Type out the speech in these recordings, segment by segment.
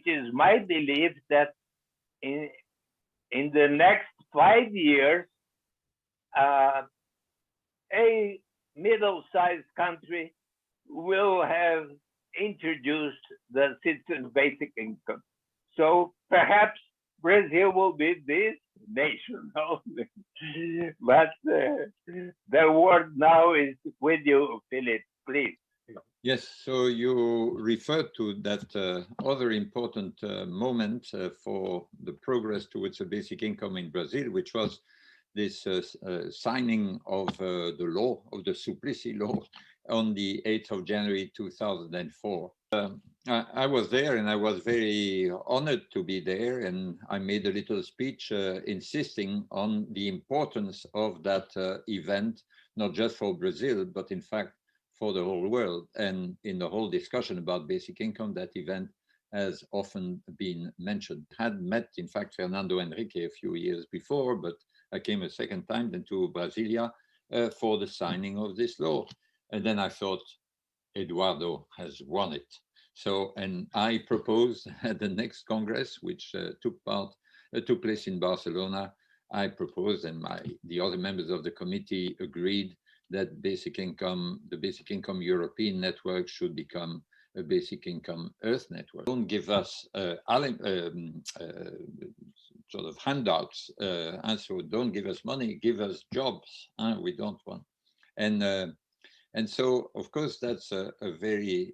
is my belief that in the next 5 years, a middle-sized country will have introduced the citizen basic income. So perhaps Brazil will be this nation. But the word now is with you, Philip, please. Yes, so you referred to that other important moment for the progress towards a basic income in Brazil, which was this signing of the law, of the Suplicy law, on the 8th of January 2004. I was there and I was very honored to be there, and I made a little speech insisting on the importance of that event, not just for Brazil, but in fact for the whole world. And in the whole discussion about basic income, that event has often been mentioned. Had met, in fact, Fernando Henrique a few years before, but I came a second time then to Brasilia for the signing of this law. And then I thought, Eduardo has won it. So, and I proposed at the next Congress, which took place in Barcelona, I proposed, and the other members of the committee agreed, that basic income, the basic income European network should become a basic income Earth network. Don't give us sort of handouts, and so don't give us money, give us jobs. We don't want. And so, of course, that's a very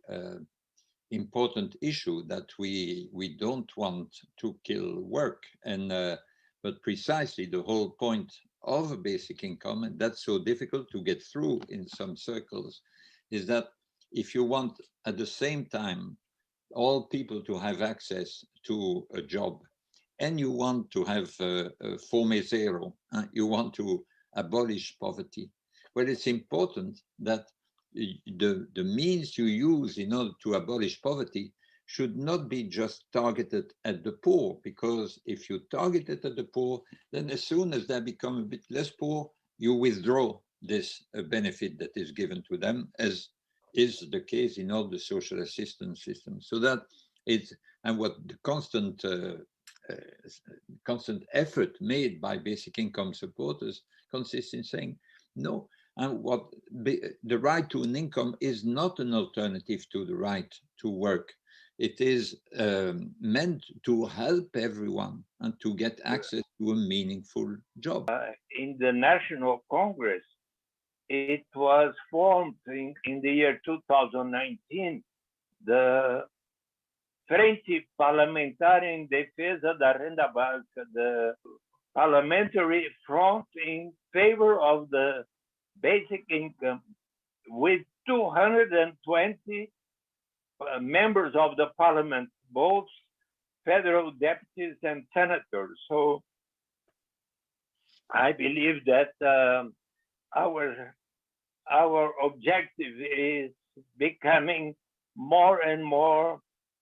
important issue, that we don't want to kill work. And but precisely the whole point of a basic income, and that's so difficult to get through in some circles, is that if you want at the same time all people to have access to a job, and you want to have Fome Zero, you want to abolish poverty, well, it's important that the means you use in order to abolish poverty should not be just targeted at the poor, because if you target it at the poor, then as soon as they become a bit less poor, you withdraw this benefit that is given to them, as is the case in all the social assistance systems. So that it's, and what the constant effort made by basic income supporters consists in saying, no, and the right to an income is not an alternative to the right to work. It is meant to help everyone and to get access to a meaningful job. In the National Congress, it was formed in the year 2019, the Frente Parlamentar em Defesa da Renda Básica, the parliamentary front in favor of the basic income, with 220 members of the parliament, both federal deputies and senators. So I believe that our objective is becoming more and more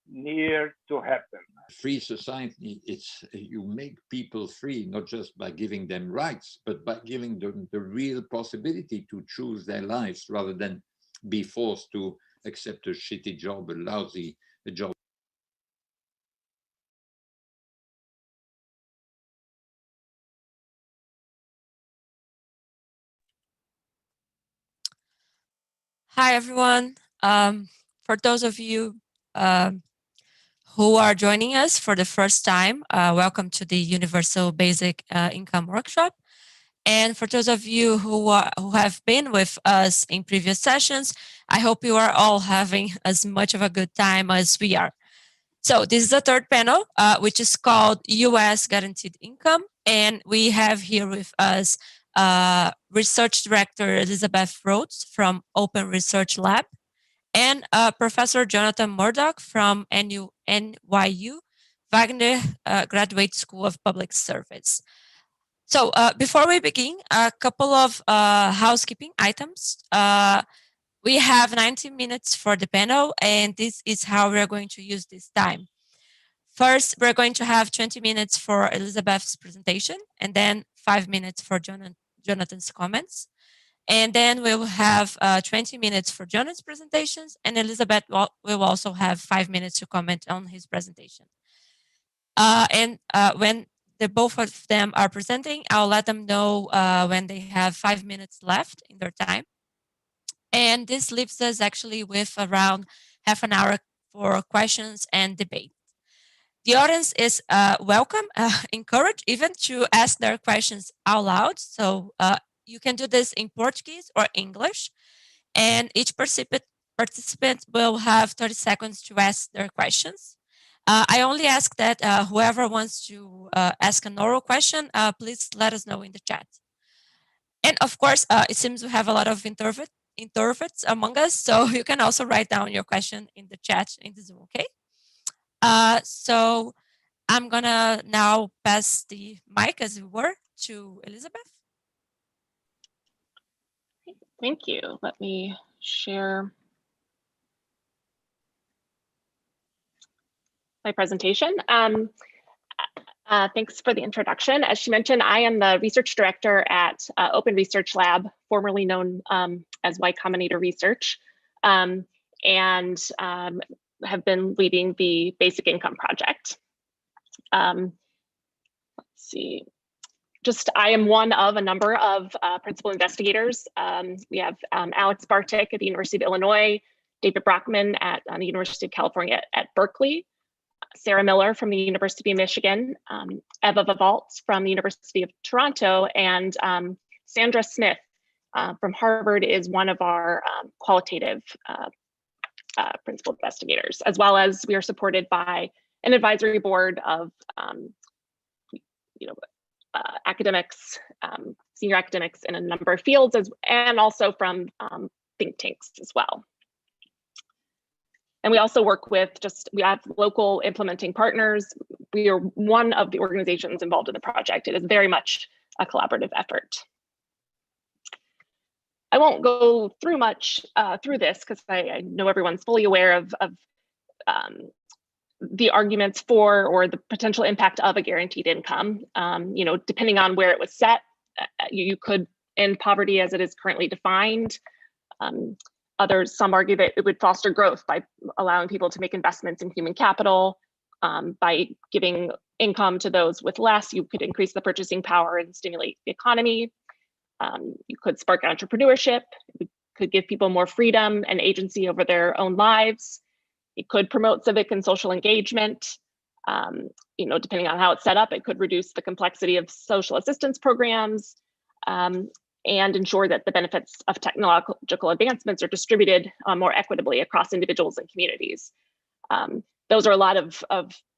near to happen. Free society, it's you make people free, not just by giving them rights, but by giving them the real possibility to choose their lives rather than be forced to accept a shitty job, a lousy job. Hi, everyone. For those of you who are joining us for the first time, welcome to the Universal Basic Income Workshop. And for those of you who have been with us in previous sessions, I hope you are all having as much of a good time as we are. So this is the third panel, which is called US Guaranteed Income. And we have here with us Research Director Elizabeth Rhodes from OpenResearch Lab, and Professor Jonathan Morduch from NYU Wagner Graduate School of Public Service. So before we begin, a couple of housekeeping items. We have 90 minutes for the panel, and this is how we're going to use this time. First, we're going to have 20 minutes for Elizabeth's presentation, and then 5 minutes for Jonathan's comments. And then we'll have 20 minutes for Jonathan's presentations, and Elizabeth will also have 5 minutes to comment on his presentation. And when the both of them are presenting, I'll let them know when they have 5 minutes left in their time. And this leaves us actually with around half an hour for questions and debate. The audience is welcome, encouraged even to ask their questions out loud. So you can do this in Portuguese or English. And each participant will have 30 seconds to ask their questions. I only ask that whoever wants to ask an oral question, please let us know in the chat. And of course, it seems we have a lot of introverts among us, so you can also write down your question in the chat in the Zoom, okay? So I'm gonna now pass the mic, as we were, to Elizabeth. Thank you. Let me share my presentation. Thanks for the introduction. As she mentioned, I am the research director at OpenResearch Lab, formerly known as Y Combinator Research, and have been leading the Basic Income Project. Let's see. I am one of a number of principal investigators. We have Alex Bartik at the University of Illinois, David Brockman at the University of California at Berkeley, Sarah Miller from the University of Michigan, Eva Vivaltz from the University of Toronto, and Sandra Smith from Harvard is one of our qualitative principal investigators, as well as we are supported by an advisory board of academics, senior academics in a number of fields, and also from think tanks as well. And we also work with we have local implementing partners. We are one of the organizations involved in the project. It is very much a collaborative effort. I won't go through much through this because I know everyone's fully aware of the arguments for or the potential impact of a guaranteed income. Depending on where it was set, you could end poverty as it is currently defined. Some argue that it would foster growth by allowing people to make investments in human capital. By giving income to those with less, you could increase the purchasing power and stimulate the economy. You could spark entrepreneurship. It could give people more freedom and agency over their own lives. It could promote civic and social engagement. Depending on how it's set up, it could reduce the complexity of social assistance programs. And ensure that the benefits of technological advancements are distributed more equitably across individuals and communities. Those are a lot of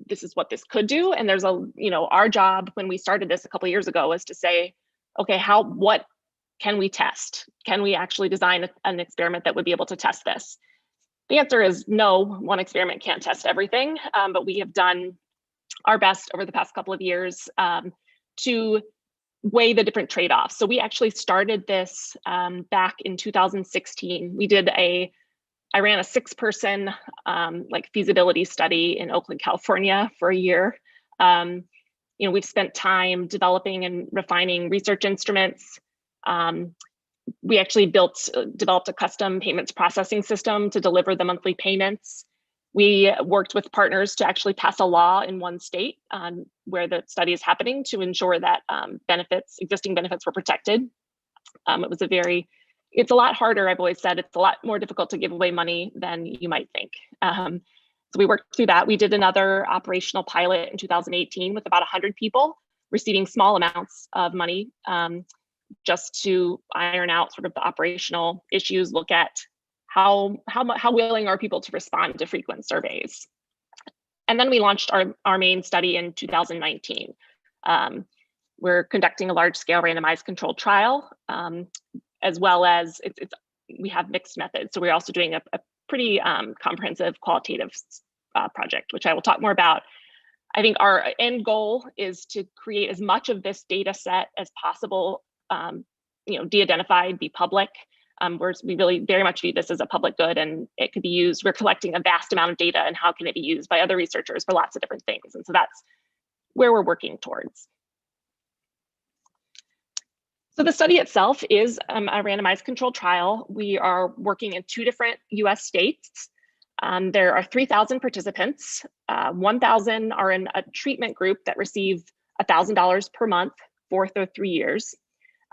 this is what this could do. And there's our job when we started this a couple of years ago was to say, okay, what can we test? Can we actually design an experiment that would be able to test this? The answer is no, one experiment can't test everything, but we have done our best over the past couple of years to weigh the different trade-offs. So we actually started this back in 2016. I ran a 6-person feasibility study in Oakland, California for a year. We've spent time developing and refining research instruments. We actually developed a custom payments processing system to deliver the monthly payments. We worked with partners to actually pass a law in one state where the study is happening to ensure that existing benefits were protected. It's a lot harder, I've always said, it's a lot more difficult to give away money than you might think. So we worked through that. We did another operational pilot in 2018 with about 100 people receiving small amounts of money just to iron out sort of the operational issues, look at how willing are people to respond to frequent surveys. And then we launched our main study in 2019. We're conducting a large-scale randomized controlled trial, as well as we have mixed methods. So we're also doing a pretty comprehensive qualitative project, which I will talk more about. I think our end goal is to create as much of this data set as possible, de-identified, be public. We really very much view this as a public good, and it could be used. We're collecting a vast amount of data, and how can it be used by other researchers for lots of different things? And so that's where we're working towards. So the study itself is a randomized controlled trial. We are working in 2 different US states. There are 3,000 participants. 1,000 are in a treatment group that receive $1,000 per month for 3 years.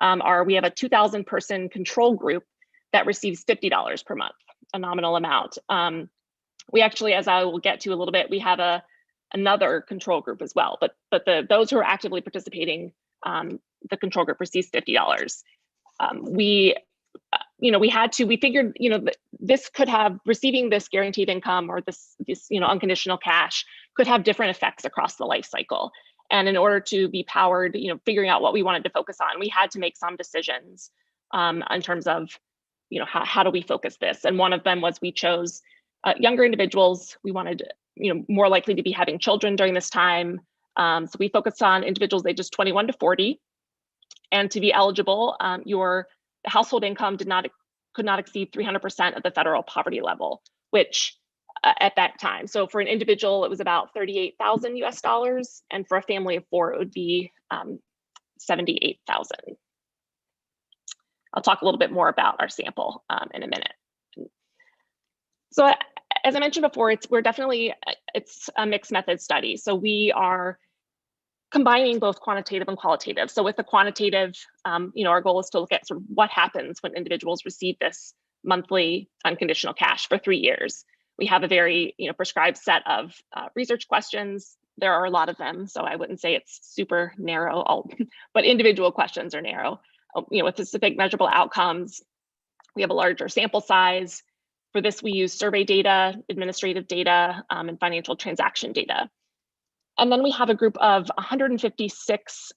We have a 2,000 person control group that receives $50 per month, a nominal amount. We actually, as I will get to a little bit, we have another control group as well, but those who are actively participating, the control group receives $50. We figured, this could have, receiving this guaranteed income or this unconditional cash could have different effects across the life cycle. And in order to be powered, figuring out what we wanted to focus on, we had to make some decisions in terms of, how do we focus this? And one of them was we chose younger individuals. We wanted, more likely to be having children during this time. So we focused on individuals ages 21 to 40. And to be eligible, your household income could not exceed 300% of the federal poverty level, which at that time. So for an individual, it was about $38,000 US, and for a family of 4, it would be 78,000. I'll talk a little bit more about our sample in a minute. So as I mentioned before, it's a mixed method study. So we are combining both quantitative and qualitative. So with the quantitative, our goal is to look at sort of what happens when individuals receive this monthly unconditional cash for 3 years. We have a very prescribed set of research questions. There are a lot of them, so I wouldn't say it's super narrow, but individual questions are narrow. With specific measurable outcomes, we have a larger sample size. For this, we use survey data, administrative data, and financial transaction data. And then we have a group of 156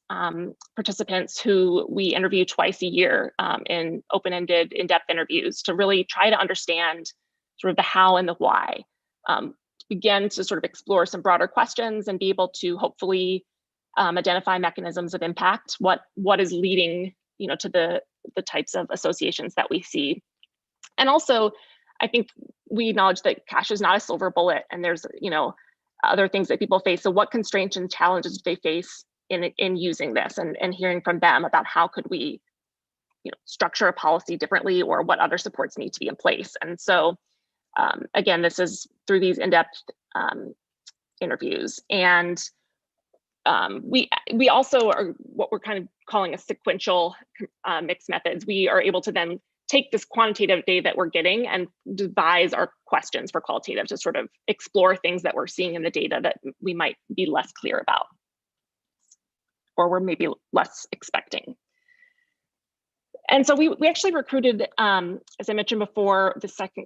participants who we interview twice a year in open-ended, in-depth interviews to really try to understand sort of the how and the why. Begin to sort of explore some broader questions and be able to hopefully identify mechanisms of impact, what is leading to the types of associations that we see. And also, I think we acknowledge that cash is not a silver bullet, and there's other things that people face. So what constraints and challenges do they face in using this, and hearing from them about how could we structure a policy differently, or what other supports need to be in place. And so again, this is through these in-depth interviews. And we also are what we're kind of calling a sequential mixed methods. We are able to then take this quantitative data that we're getting and devise our questions for qualitative to sort of explore things that we're seeing in the data that we might be less clear about, or we're maybe less expecting. And so we actually recruited, as I mentioned before,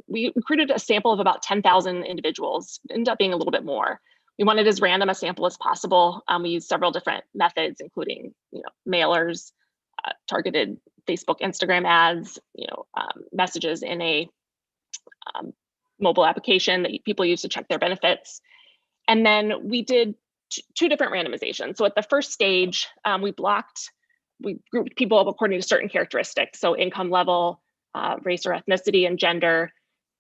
we recruited a sample of about 10,000 individuals. It ended up being a little bit more. We wanted as random a sample as possible. We used several different methods, including mailers, targeted Facebook, Instagram ads, messages in a mobile application that people use to check their benefits. And then we did two different randomizations. So at the first stage, we grouped people up according to certain characteristics. So income level, race or ethnicity, and gender.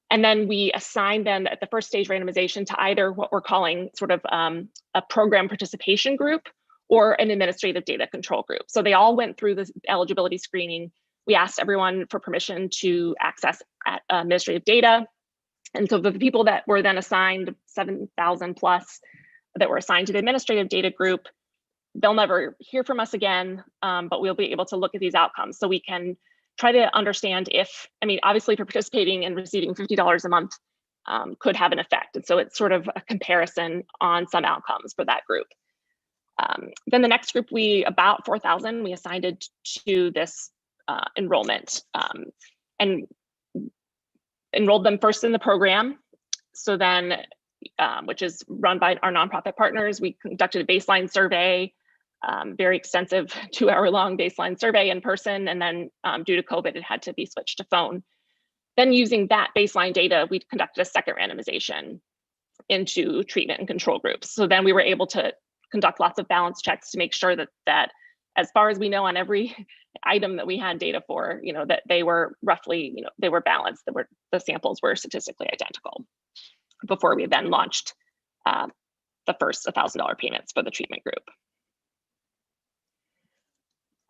And then we assigned them at the first stage randomization to either what we're calling sort of a program participation group or an administrative data control group. So they all went through the eligibility screening. We asked everyone for permission to access administrative data. And so the people that were then assigned, 7,000 plus, that were assigned to the administrative data group, they'll never hear from us again, but we'll be able to look at these outcomes. So we can try to understand obviously for participating and receiving $50 a month could have an effect. And so it's sort of a comparison on some outcomes for that group. Then the next group, about 4,000, we assigned it to this enrollment and enrolled them first in the program. So then, which is run by our nonprofit partners, we conducted a baseline survey, very extensive 2-hour-long baseline survey in person. And then due to COVID, it had to be switched to phone. Then using that baseline data, we conducted a second randomization into treatment and control groups. So then we were able to conduct lots of balance checks to make sure that as far as we know on every item that we had data for, that they were roughly, they were balanced, the samples were statistically identical before we then launched the first $1,000 payments for the treatment group.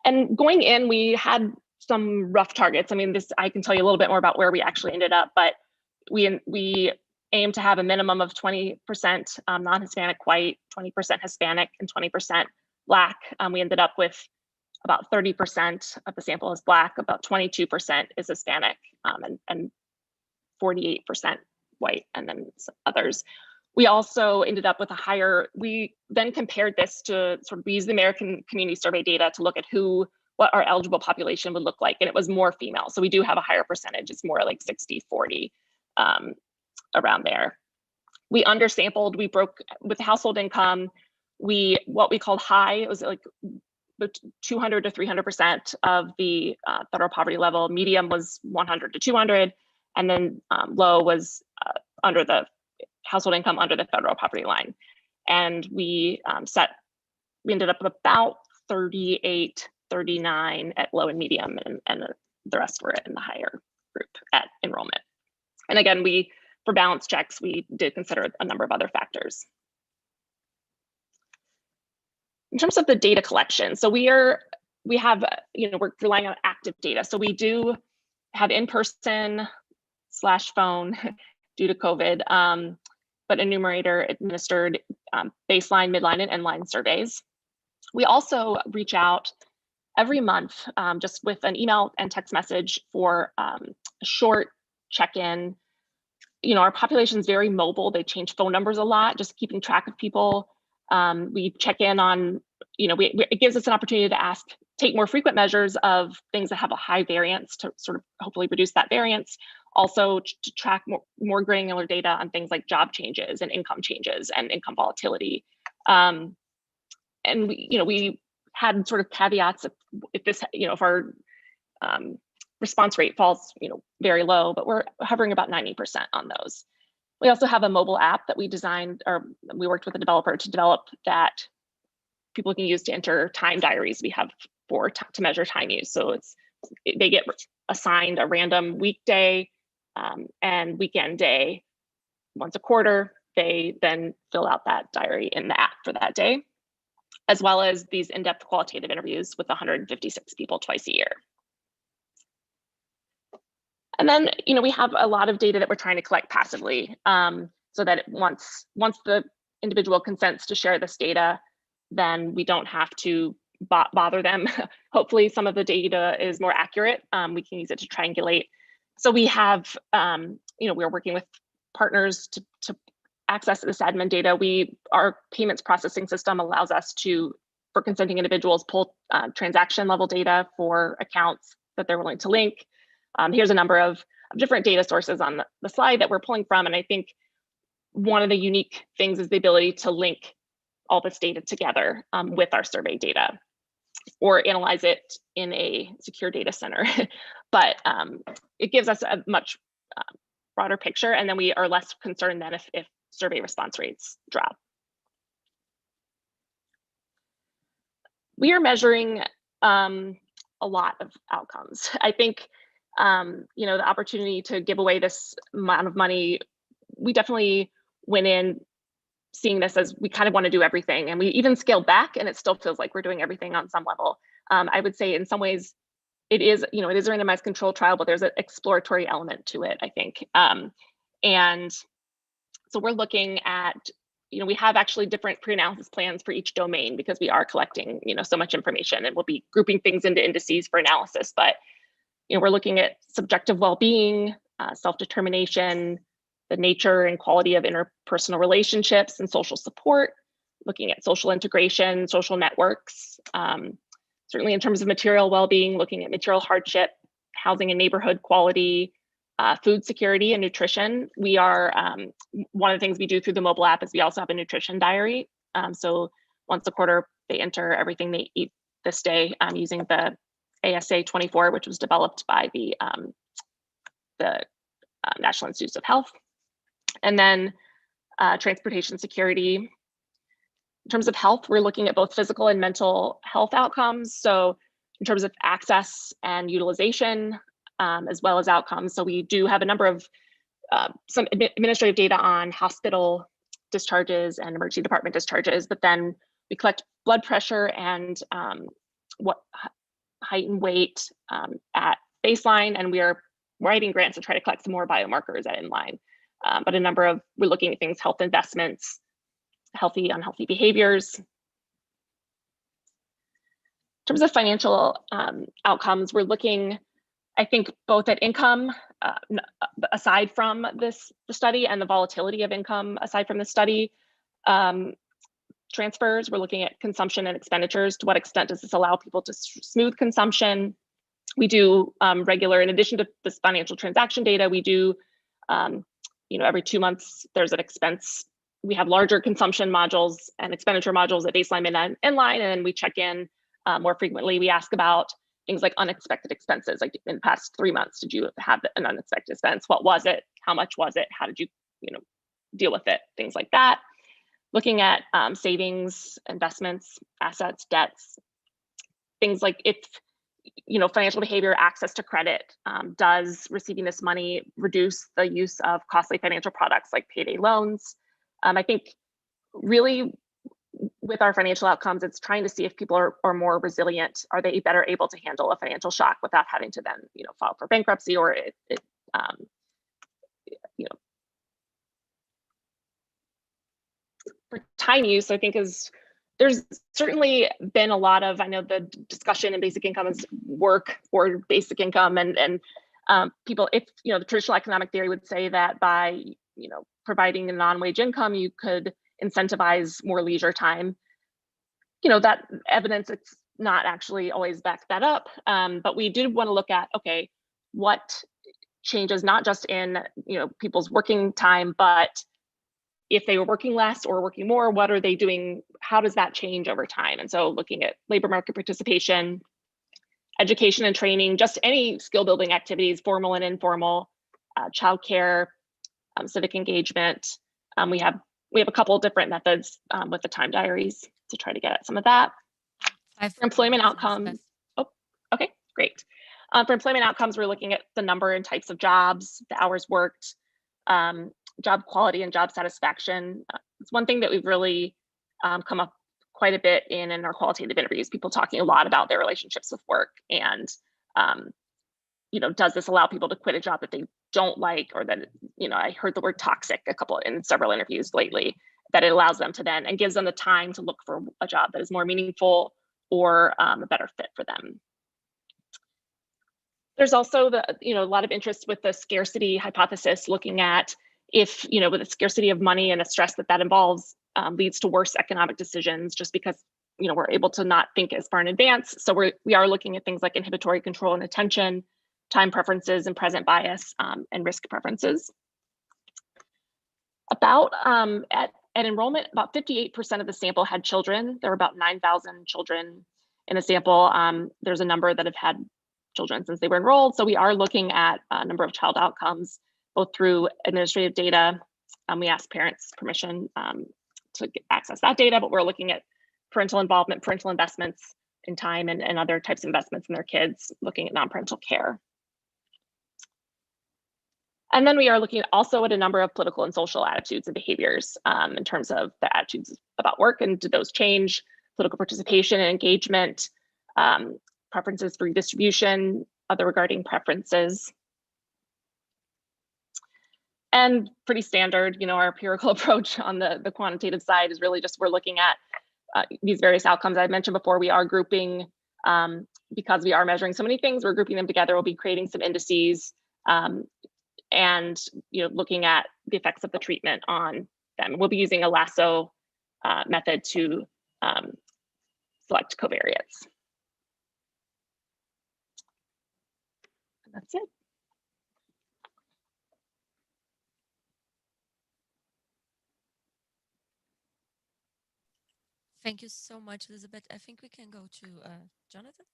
And going in, we had some rough targets. I can tell you a little bit more about where we actually ended up, but we aim to have a minimum of 20% non-Hispanic white, 20% Hispanic, and 20% Black. We ended up with about 30% of the sample is Black, about 22% is Hispanic, and 48% white, and then some others. We also ended up with a higher, we then compared this to sort of, we used the American Community Survey data to look at what our eligible population would look like, and it was more female. So we do have a higher percentage, it's more like 60-40 around there. We undersampled, we broke with household income, what we called high, it was like 200 to 300% of the federal poverty level, medium was 100 to 200, and then low was under the household income under the federal poverty line. And we ended up with about 38, 39 at low and medium, and the rest were in the higher group at enrollment. And again, for balance checks, we did consider a number of other factors. In terms of the data collection, so we're relying on active data. So we do have in-person/phone due to COVID, but enumerator administered baseline, midline, and endline surveys. We also reach out every month just with an email and text message for a short check-in. Our population is very mobile. They change phone numbers a lot, just keeping track of people. We check in on, it gives us an opportunity to take more frequent measures of things that have a high variance to sort of hopefully reduce that variance. Also to track more granular data on things like job changes and income changes and income volatility. And we had sort of caveats if our response rate falls, very low, but we're hovering about 90% on those. We also have a mobile app that we designed, or we worked with a developer to develop, that people can use to enter time diaries we have to measure time use. So they get assigned a random weekday and weekend day once a quarter. They then fill out that diary in the app for that day, as well as these in-depth qualitative interviews with 156 people twice a year. And then, we have a lot of data that we're trying to collect passively, so that once the individual consents to share this data, then we don't have to bother them. Hopefully some of the data is more accurate. We can use it to triangulate. So we have, we're working with partners to access this admin data. Our payments processing system allows us to, for consenting individuals, pull transaction level data for accounts that they're willing to link. Here's a number of different data sources on the slide that we're pulling from. And I think one of the unique things is the ability to link all this data together with our survey data, or analyze it in a secure data center. But it gives us a much broader picture, and then we are less concerned then if survey response rates drop. We are measuring a lot of outcomes. I think the opportunity to give away this amount of money, we definitely went in seeing this as we kind of want to do everything, and we even scaled back, and it still feels like we're doing everything on some level. I would say in some ways it is a randomized control trial, but there's an exploratory element to it, I think. And so we're looking at, we have actually different pre-analysis plans for each domain, because we are collecting, so much information, and we'll be grouping things into indices for analysis. But we're looking at subjective well-being, self-determination, the nature and quality of interpersonal relationships and social support, looking at social integration, social networks, certainly in terms of material well-being, looking at material hardship, housing and neighborhood quality, food security and nutrition. We are, one of the things we do through the mobile app is we also have a nutrition diary. So once a quarter, they enter everything they eat this day using the ASA 24, which was developed by the National Institutes of Health. And then transportation security. In terms of health, we're looking at both physical and mental health outcomes. So in terms of access and utilization, as well as outcomes. So we do have a number of some administrative data on hospital discharges and emergency department discharges, but then we collect blood pressure and height and weight at baseline, and we are writing grants to try to collect some more biomarkers at inline. but we're looking at things, health investments, healthy, unhealthy behaviors. In terms of financial outcomes, we're looking, I think, both at income aside from the study and the volatility of income aside from the study. Transfers, we're looking at consumption and expenditures. To what extent does this allow people to smooth consumption? We do regular, in addition to this financial transaction data, we do, every 2 months, there's an expense. We have larger consumption modules and expenditure modules at baseline, mid, and inline, and then we check in more frequently. We ask about things like unexpected expenses, like in the past 3 months, did you have an unexpected expense? What was it? How much was it? How did you, deal with it? Things like that. Looking at savings, investments, assets, debts, things like if, financial behavior, access to credit, does receiving this money reduce the use of costly financial products like payday loans? I think really with our financial outcomes, it's trying to see if people are more resilient. Are they better able to handle a financial shock without having to then, file for bankruptcy, or for time use, I think there's certainly been a lot of, I know the discussion in basic income is work or basic income, and people, if, the traditional economic theory would say that by, providing a non-wage income, you could incentivize more leisure time. That evidence, it's not actually always back that up, but we did want to look at, okay, what changes not just in, people's working time, but if they were working less or working more, what are they doing? How does that change over time? And so looking at labor market participation, education and training, just any skill building activities, formal and informal, childcare, civic engagement. We have a couple of different methods with the time diaries to try to get at some of that. For employment outcomes. Oh, okay, great. For employment outcomes, we're looking at the number and types of jobs, the hours worked, job quality and job satisfaction. It's one thing that we've really come up quite a bit in our qualitative interviews, people talking a lot about their relationships with work, and does this allow people to quit a job that they don't like, or that, I heard the word toxic in several interviews lately, that it allows them to then, and gives them the time to look for a job that is more meaningful or a better fit for them. There's also a lot of interest with the scarcity hypothesis, looking at if, with the scarcity of money and the stress that involves, leads to worse economic decisions, just because, we're able to not think as far in advance. So we are looking at things like inhibitory control and attention, time preferences and present bias, and risk preferences. About at enrollment, about 58% of the sample had children. There were about 9,000 children in the sample. There's a number that have had children since they were enrolled. So we are looking at a number of child outcomes, both through administrative data. We ask parents permission to access that data, but we're looking at parental involvement, parental investments in time, and other types of investments in their kids, looking at non-parental care. And then we are looking also at a number of political and social attitudes and behaviors in terms of the attitudes about work, and do those change, political participation and engagement, preferences for redistribution, other regarding preferences. And pretty standard, our empirical approach on the quantitative side is really just, we're looking at these various outcomes I mentioned before. We are grouping, because we are measuring so many things, we're grouping them together. We'll be creating some indices, and looking at the effects of the treatment on them. We'll be using a lasso method to select covariates. And that's it. Thank you so much, Elizabeth. I think we can go to Jonathan.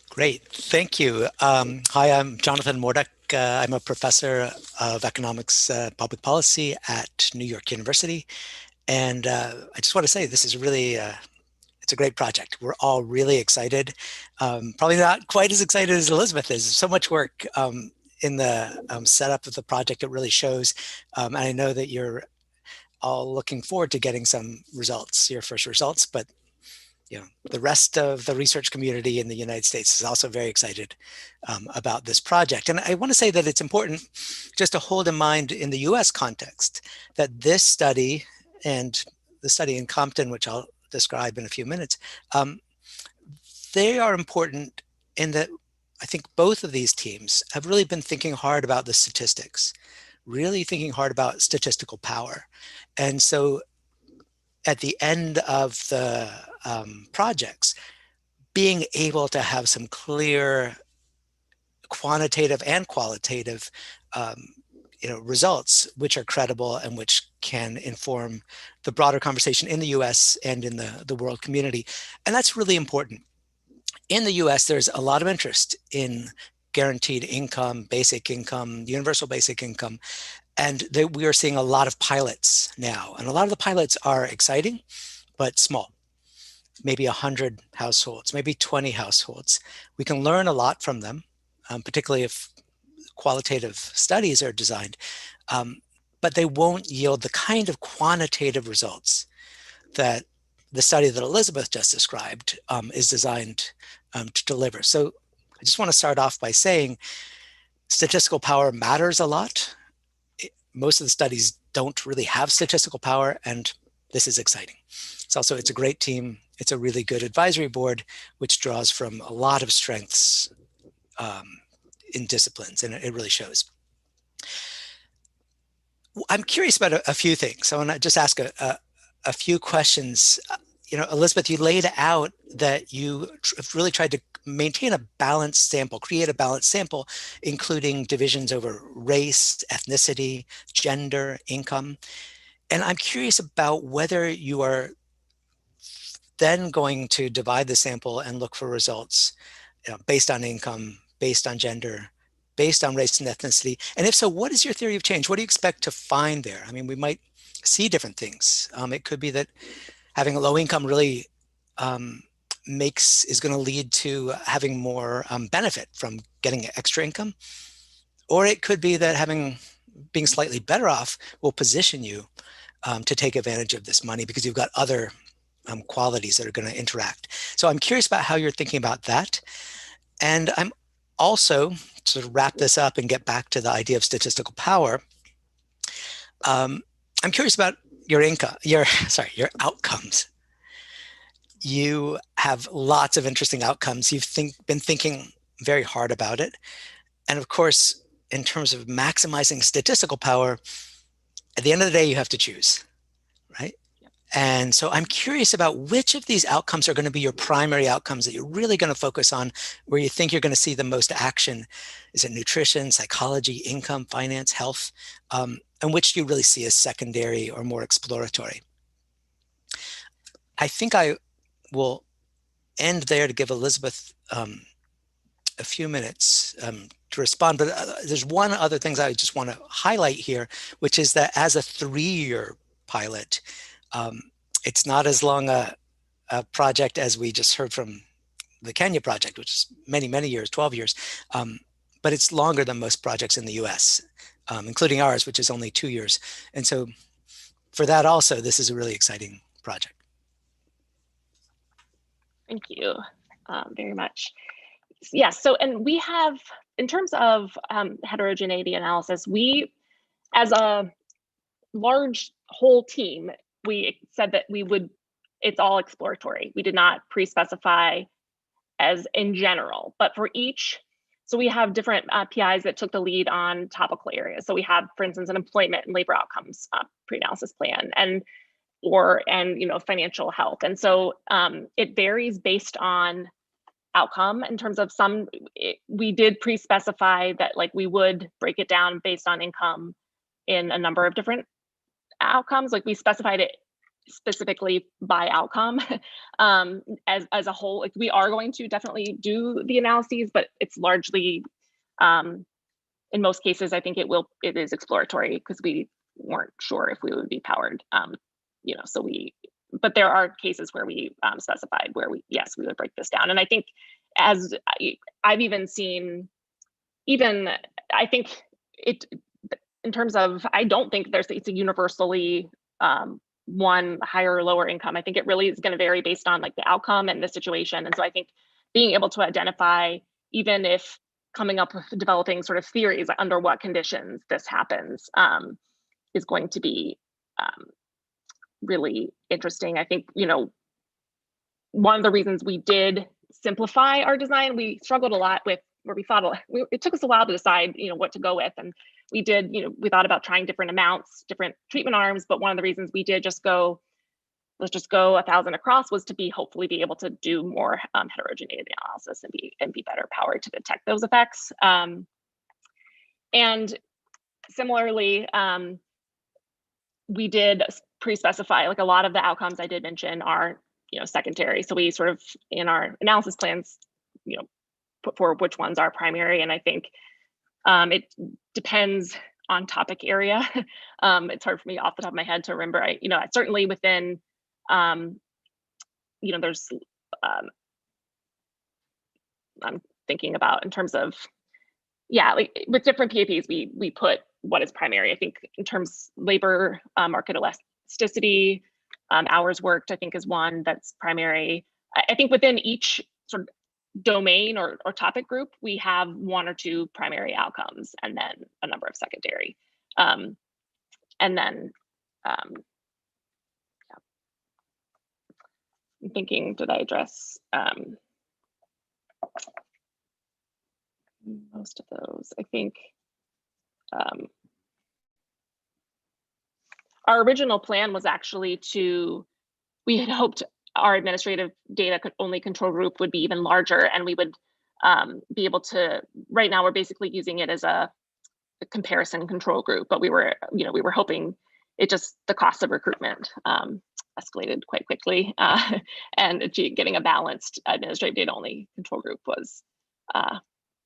Great, thank you. Hi, I'm Jonathan Morduch. I'm a professor of economics, public policy at New York University. And I just want to say this is really, it's a great project. We're all really excited. Probably not quite as excited as Elizabeth is. So much work in the setup of the project. It really shows. And I know that you're all looking forward to getting some results, your first results, but the rest of the research community in the United States is also very excited about this project. And I want to say that it's important just to hold in mind in the US context that this study and the study in Compton, which I'll describe in a few minutes, they are important in that I think both of these teams have really been thinking hard about the statistics, really thinking hard about statistical power. And so at the end of the projects, being able to have some clear quantitative and qualitative results which are credible and which can inform the broader conversation in the US and in the world community. And that's really important. In the US, there's a lot of interest in guaranteed income, basic income, universal basic income. And we are seeing a lot of pilots now. And a lot of the pilots are exciting, but small. Maybe 100 households, maybe 20 households. We can learn a lot from them, particularly if qualitative studies are designed, but they won't yield the kind of quantitative results that the study that Elizabeth just described is designed to deliver. So I just want to start off by saying statistical power matters a lot. Most of the studies don't really have statistical power, and this is exciting. It's a great team. It's a really good advisory board, which draws from a lot of strengths in disciplines, and it really shows. I'm curious about a few things. I want to just ask a few questions. Elizabeth, you laid out that you really tried to maintain a balanced sample, create a balanced sample, including divisions over race, ethnicity, gender, income. And I'm curious about whether you are then going to divide the sample and look for results based on income, based on gender, based on race and ethnicity. And if so, what is your theory of change? What do you expect to find there? I mean, we might see different things. It could be that having a low income really is going to lead to having more benefit from getting extra income. Or it could be that being slightly better off will position you to take advantage of this money because you've got other qualities that are going to interact. So I'm curious about how you're thinking about that. And I'm also, to sort of wrap this up and get back to the idea of statistical power, I'm curious about your outcomes. You have lots of interesting outcomes. You've been thinking very hard about it. And of course, in terms of maximizing statistical power, at the end of the day, you have to choose, right? Yep. And so I'm curious about which of these outcomes are going to be your primary outcomes that you're really going to focus on, where you think you're going to see the most action. Is it nutrition, psychology, income, finance, health? And which do you really see as secondary or more exploratory? I think I will end there to give Elizabeth a few minutes to respond, but there's one other thing that I just want to highlight here, which is that as a 3-year pilot, it's not as long a project as we just heard from the Kenya project, which is many, many years, 12 years, but it's longer than most projects in the US, including ours, which is only 2 years. And so for that also, this is a really exciting project. Thank you very much. Yes, so, and we have, in terms of heterogeneity analysis, we, as a large whole team, we said that it's all exploratory. We did not pre-specify as in general, but for each, so we have different PIs that took the lead on topical areas. So we have, for instance, an employment and labor outcomes pre-analysis plan, and financial health. And so it varies based on outcome. In terms of we did pre-specify that we would break it down based on income in a number of different outcomes. We specified it specifically by outcome as a whole. We are going to definitely do the analyses, but it's largely, in most cases, I think it is exploratory because we weren't sure if we would be powered. But there are cases where we specified where we would break this down. And I think, as I've even seen, I think it, in terms of, I don't think it's a universally one higher or lower income. I think it really is going to vary based on like the outcome and the situation. And so I think being able to identify, even if coming up with developing sort of theories under what conditions this happens, is going to be really interesting. I think, you know, one of the reasons we did simplify our design, we struggled a lot with where we thought it took us a while to decide, you know, what to go with. And we did, you know, we thought about trying different amounts, different treatment arms, but one of the reasons we did just go, let's just go 1,000 across, was to hopefully be able to do more heterogeneity analysis and be better powered to detect those effects. And similarly, we did pre-specify, like a lot of the outcomes I did mention are, you know, secondary. So we sort of, in our analysis plans, you know, put forward which ones are primary. And I think it depends on topic area. It's hard for me off the top of my head to remember. You know, certainly within, you know, there's, I'm thinking about in terms of, yeah, like with different PAPs, we put what is primary. I think in terms labor market elasticity, hours worked, I think is one that's primary. I think within each sort of domain or topic group, we have one or two primary outcomes and then a number of secondary. And then, yeah. I'm thinking, did I address most of those? I think our original plan was actually we had hoped our administrative data only control group would be even larger, and we would be able to, right now we're basically using it as a comparison control group, but we were hoping the cost of recruitment escalated quite quickly, and getting a balanced administrative data only control group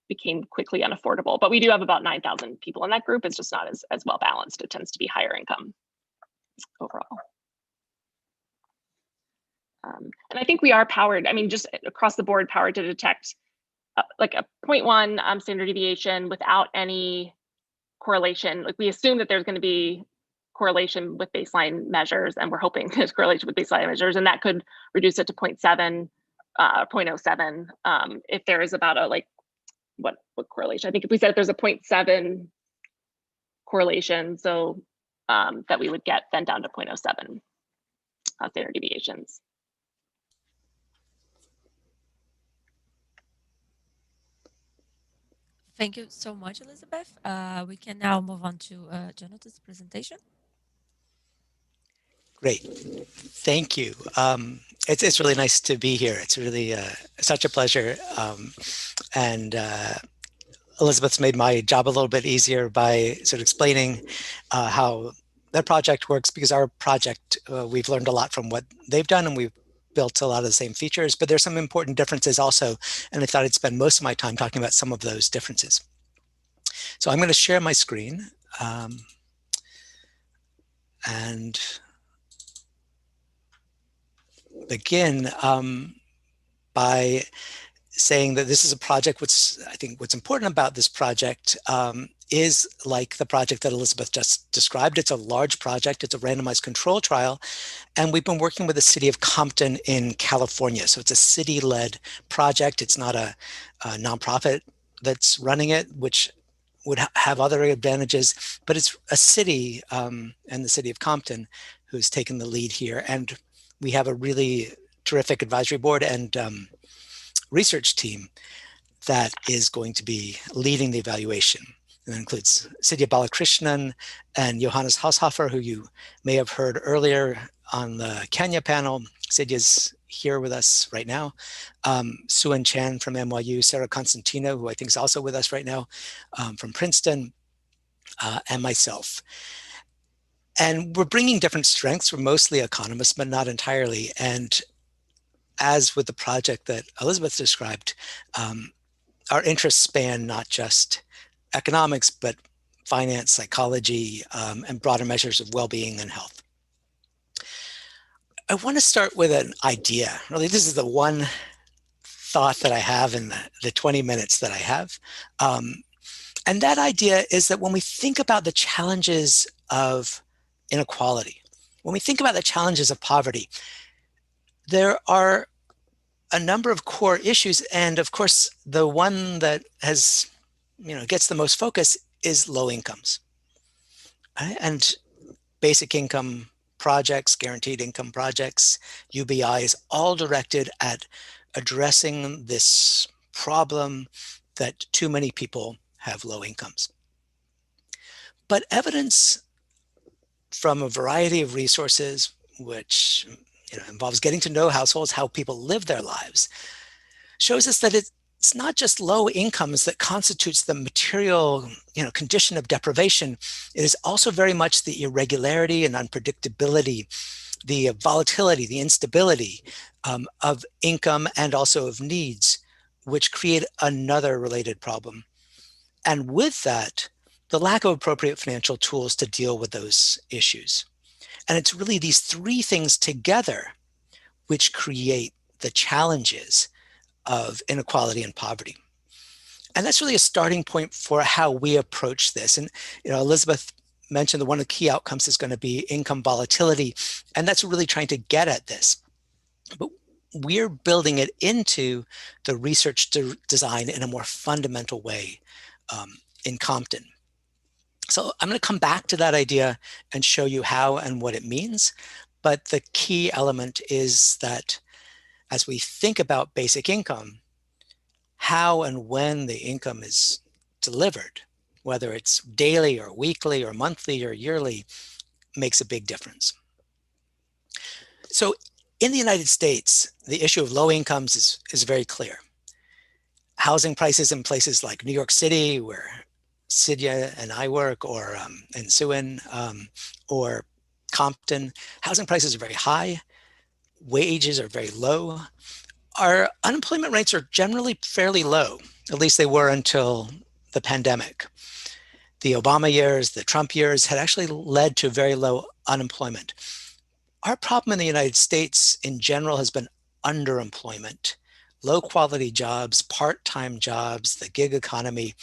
became quickly unaffordable. But we do have about 9,000 people in that group. It's just not as well balanced. It tends to be higher income overall. And I think we are powered, I mean, just across the board powered to detect like a 0.1 standard deviation without any correlation. Like we assume that there's going to be correlation with baseline measures, and we're hoping there's correlation with baseline measures, and that could reduce it to 0.7, 0.07 if there is about a what correlation. I think if we said if there's a 0.7 correlation, so that we would get then down to 0.07 standard deviations. Thank you so much, Elizabeth. We can now move on to Jonathan's presentation. Great, thank you. It's really nice to be here. It's really such a pleasure. And Elizabeth's made my job a little bit easier by sort of explaining how that project works, because our project, we've learned a lot from what they've done, and we've built a lot of the same features, but there's some important differences also. And I thought I'd spend most of my time talking about some of those differences. So I'm going to share my screen and begin by saying that this is a project I think what's important about this project is like the project that Elizabeth just described. It's a large project. It's a randomized control trial. And we've been working with the city of Compton in California. So it's a city-led project. It's not a nonprofit that's running it, which would have other advantages, but it's a city and the city of Compton who's taken the lead here. And we have a really terrific advisory board and research team that is going to be leading the evaluation. And that includes Sidya Balakrishnan and Johannes Haushofer, who you may have heard earlier on the Kenya panel. Sidya's here with us right now. Suen Chan from NYU, Sarah Constantino, who I think is also with us right now, from Princeton, and myself. And we're bringing different strengths. We're mostly economists, but not entirely. And as with the project that Elizabeth described, our interests span not just economics, but finance, psychology, and broader measures of well-being and health. I want to start with an idea. Really, this is the one thought that I have in the 20 minutes that I have. And that idea is that when we think about the challenges of inequality, when we think about the challenges of poverty, there are a number of core issues. And of course, the one that has, gets the most focus is low incomes. Right? And basic income projects, guaranteed income projects, UBIs, all directed at addressing this problem that too many people have low incomes. But evidence from a variety of resources, which involves getting to know households, how people live their lives, shows us that it's not just low incomes that constitutes the material condition of deprivation. It is also very much the irregularity and unpredictability, the volatility, the instability of income and also of needs, which create another related problem. And with that, the lack of appropriate financial tools to deal with those issues. And it's really these three things together which create the challenges of inequality and poverty. And that's really a starting point for how we approach this. And Elizabeth mentioned that one of the key outcomes is going to be income volatility. And that's really trying to get at this. But we're building it into the research design in a more fundamental way in Compton. So I'm going to come back to that idea and show you how and what it means. But the key element is that as we think about basic income, how and when the income is delivered, whether it's daily or weekly or monthly or yearly, makes a big difference. So in the United States, the issue of low incomes is very clear. Housing prices in places like New York City, where Sidya and I work, or in Suin, or Compton, housing prices are very high, wages are very low. Our unemployment rates are generally fairly low, at least they were until the pandemic. The Obama years, the Trump years had actually led to very low unemployment. Our problem in the United States in general has been underemployment, low quality jobs, part-time jobs, the gig economy.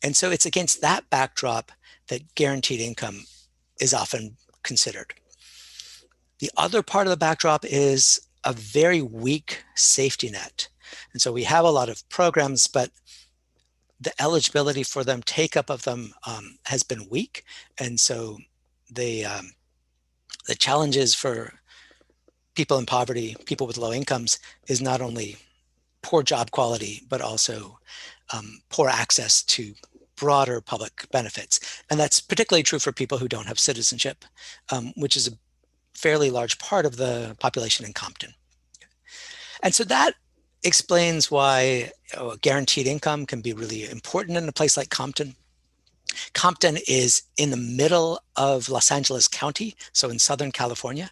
And so it's against that backdrop that guaranteed income is often considered. The other part of the backdrop is a very weak safety net. And so we have a lot of programs, but the eligibility for them, take up of them has been weak. And so the challenges for people in poverty, people with low incomes, is not only poor job quality, but also poor access to broader public benefits. And that's particularly true for people who don't have citizenship, which is a fairly large part of the population in Compton. And so that explains why guaranteed income can be really important in a place like Compton. Compton is in the middle of Los Angeles County, so in Southern California.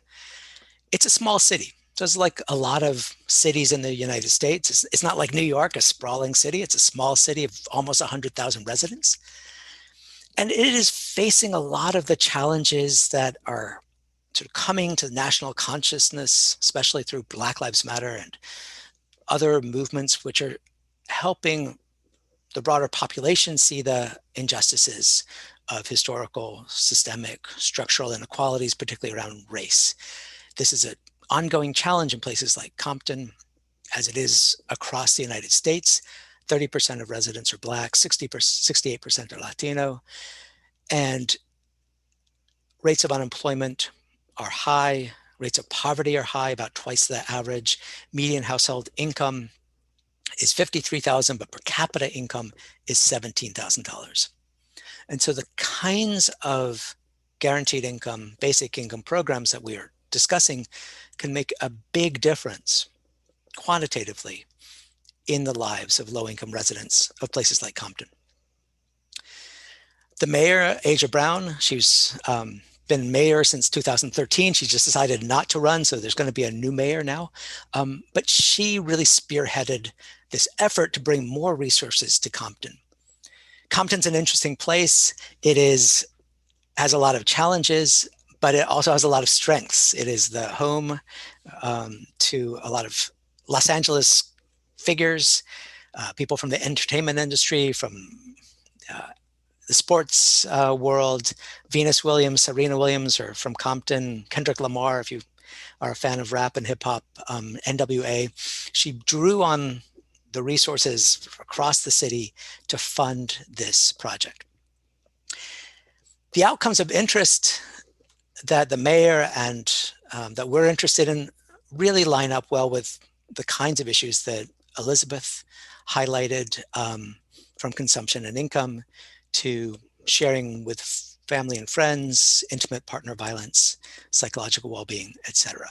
It's a small city. So it's like a lot of cities in the United States. It's not like New York, a sprawling city. It's a small city of almost 100,000 residents. And it is facing a lot of the challenges that are sort of coming to national consciousness, especially through Black Lives Matter and other movements which are helping the broader population see the injustices of historical, systemic, structural inequalities, particularly around race. This is an ongoing challenge in places like Compton, as it is across the United States. 30% of residents are Black, 68% are Latino, and rates of unemployment are high, rates of poverty are high, about twice the average. Median household income is $53,000, but per capita income is $17,000. And so the kinds of guaranteed income, basic income programs that we are discussing can make a big difference quantitatively in the lives of low-income residents of places like Compton. The mayor, Aja Brown, she's been mayor since 2013. She just decided not to run, so there's going to be a new mayor now. But she really spearheaded this effort to bring more resources to Compton. Compton's an interesting place. It has a lot of challenges, but it also has a lot of strengths. It is the home to a lot of Los Angeles figures, people from the entertainment industry, from the sports world, Venus Williams, Serena Williams, or from Compton, Kendrick Lamar, if you are a fan of rap and hip hop, NWA, she drew on the resources across the city to fund this project. The outcomes of interest that the mayor and that we're interested in really line up well with the kinds of issues that Elizabeth highlighted, from consumption and income to sharing with family and friends, intimate partner violence, psychological well-being, etc.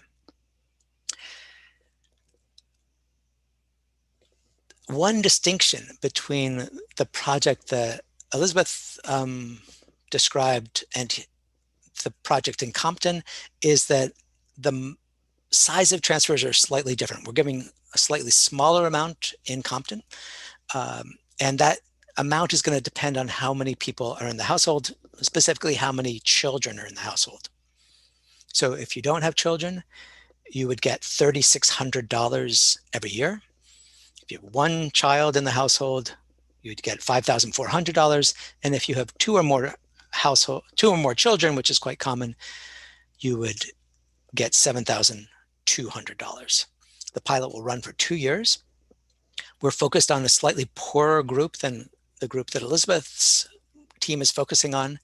One distinction between the project that Elizabeth described and the project in Compton is that the size of transfers are slightly different. We're giving a slightly smaller amount in Compton, and that amount is going to depend on how many people are in the household, specifically how many children are in the household. So if you don't have children, you would get $3,600 every year. If you have one child in the household, you'd get $5,400. And if you have two or more children, which is quite common, you would get $7,200. The pilot will run for 2 years. We're focused on a slightly poorer group than the group that Elizabeth's team is focusing on,